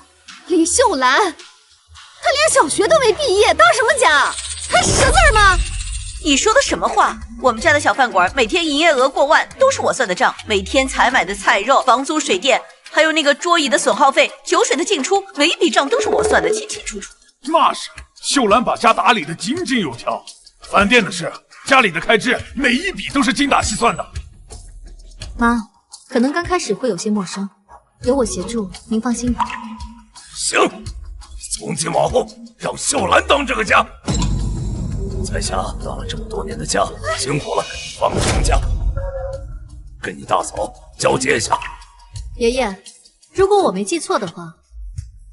李秀兰，她连小学都没毕业，当什么家？她识字吗？
你说的什么话？我们家的小饭馆每天营业额过万，都是我算的账。每天采买的菜肉、房租、水电，还有那个桌椅的损耗费、酒水的进出，每一笔账都是我算的清清楚楚。
那是，秀兰把家打理得井井有条。饭店的事，家里的开支，每一笔都是精打细算的。
妈，可能刚开始会有些陌生，有我协助，您放心吧。
行，从今往后让秀兰当这个家。在下当了这么多年的家，辛苦了，放长假，跟你大嫂交接一下。
爷爷，如果我没记错的话，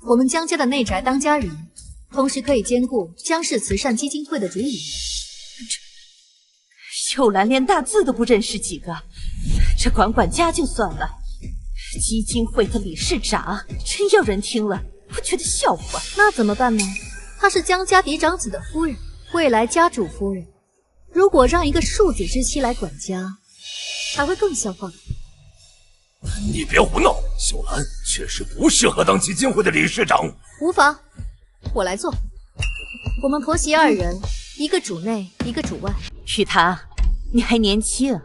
我们江家的内宅当家人，同时可以兼顾江氏慈善基金会的主理人。
秀兰连大字都不认识几个，这管家就算了，基金会的理事长，真要人听了不觉得笑话。
那怎么办呢？她是江家嫡长子的夫人，未来家主夫人。如果让一个庶子之妻来管家，还会更笑话。
你别胡闹，秀兰确实不适合当基金会的理事长。
无妨，我来做。我们婆媳二人，一个主内，一个主外。
雨堂，你还年轻，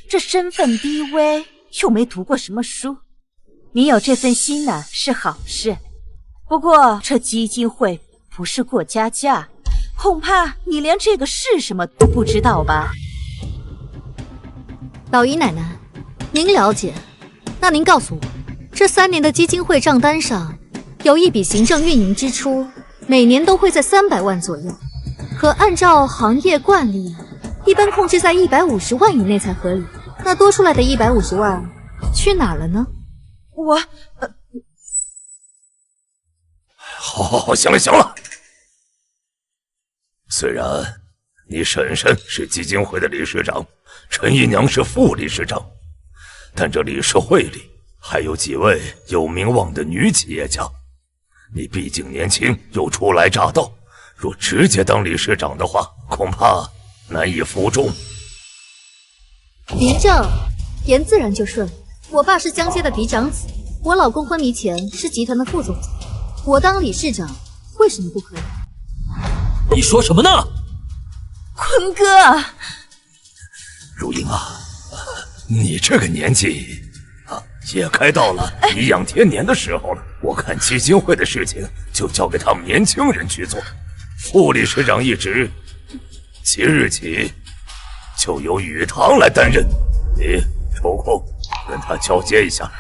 这身份低微，又没读过什么书，你有这份心呢是好事。不过这基金会不是过家家，恐怕你连这个是什么都不知道吧？
老姨奶奶，您了解？那您告诉我，这3年的基金会账单上有一笔行政运营支出，每年都会在300万左右，可按照行业惯例，一般控制在150万以内才合理。那多出来的150万去哪了呢？
好，行了。虽然你婶婶是基金会的理事长，陈姨娘是副理事长，但这理事会里还有几位有名望的女企业家。你毕竟年轻又初来乍到，若直接当理事长的话，恐怕难以服众。
嬴政，言自然就顺。我爸是江街的嫡长子，我老公昏迷前是集团的副总裁，我当理事长，为什么不可以？
你说什么呢？
坤哥，
如英啊，你这个年纪也该到了颐养天年的时候了。我看基金会的事情就交给他们年轻人去做，副理事长一职，即日起就由雨堂来担任。你抽空跟他交接一下。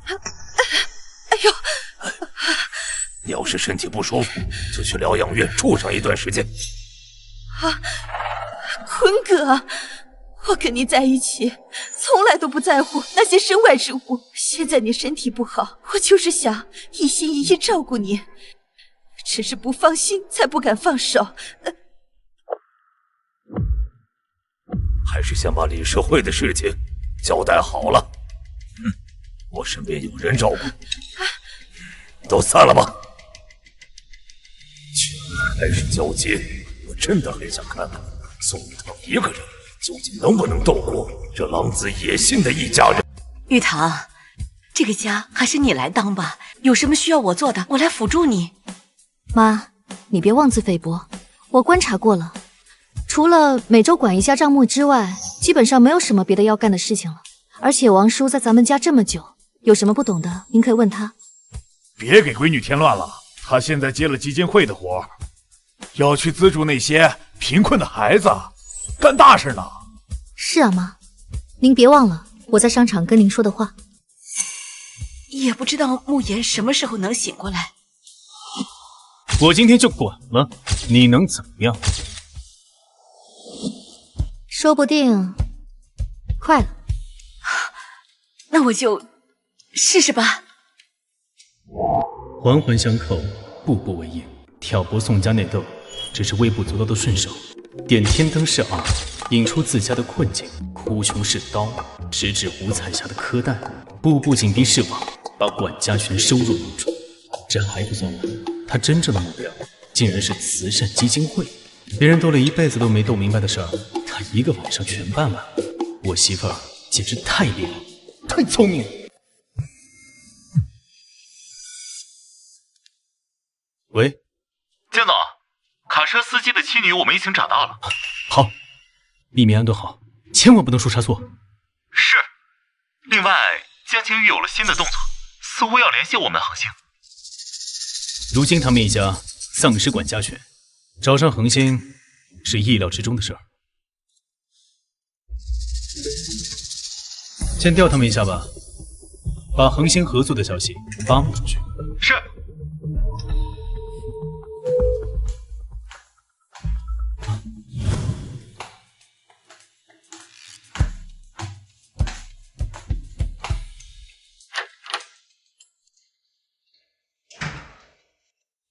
哎呦，
你要是身体不舒服，就去疗养院住上一段时间。
坤哥，我跟你在一起，从来都不在乎那些身外之物。现在你身体不好，我就是想一心一意照顾你，只是不放心，才不敢放手。
还是先把理事会的事情交代好了。我身边有人照顾，都散了吧。全开始交接，我真的很想看看宋玉堂一个人究竟能不能斗过这狼子野心的一家人。
玉堂，这个家还是你来当吧，有什么需要我做的，我来辅助你。
妈，你别妄自菲薄，我观察过了，除了每周管一下账目之外，基本上没有什么别的要干的事情了。而且王叔在咱们家这么久，有什么不懂的，您可以问他。
别给闺女添乱了，她现在接了基金会的活，要去资助那些贫困的孩子，干大事呢。
是啊，妈，您别忘了我在商场跟您说的话。
也不知道慕言什么时候能醒过来。
我今天就管了，你能怎么样？
说不定快了。
那我就试试吧。
环环相扣，步步为营。挑拨宋家内斗，只是微不足道的顺手；点天灯是饵，引出自家的困境；哭穷是刀，直指吴彩霞的苛待；步步紧逼是网，把管家权收入囊中。这还不算完，他真正的目标竟然是慈善基金会。别人斗了一辈子都没斗明白的事儿，他一个晚上全办完。我媳妇儿简直太厉害，太聪明了。喂，
江总，卡车司机的妻女我们已经找到了。
好，秘密安顿好，千万不能出差错。
是。另外，江晴雨有了新的动作，似乎要联系我们恒星。
如今他们一家丧失管家权，找上恒星是意料之中的事儿。先调他们一下吧，把恒星合作的消息发布出去。
是。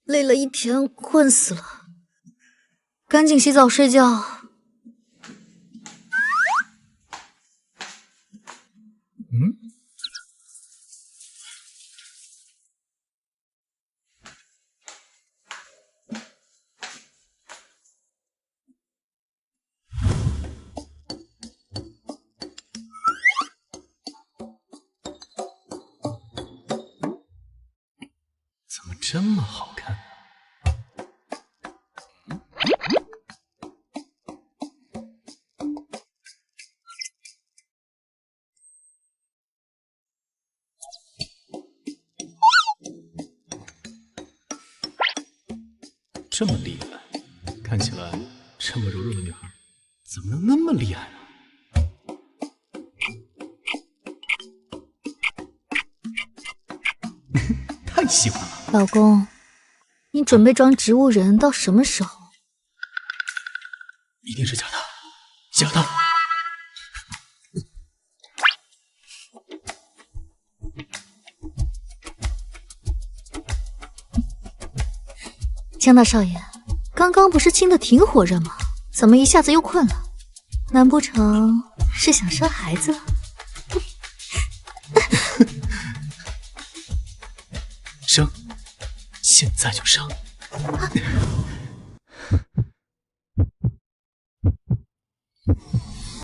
累了一天，困死了，赶紧洗澡睡觉。
怎么这么好看？这么厉害，看起来这么柔弱的女孩，怎么能那么厉害呢？太喜欢了。
老公，你准备装植物人到什么时候？
一定是假的，假的。
江大少爷，刚刚不是亲的挺火热吗？怎么一下子又困了？难不成是想生孩子了？
生，现在就生。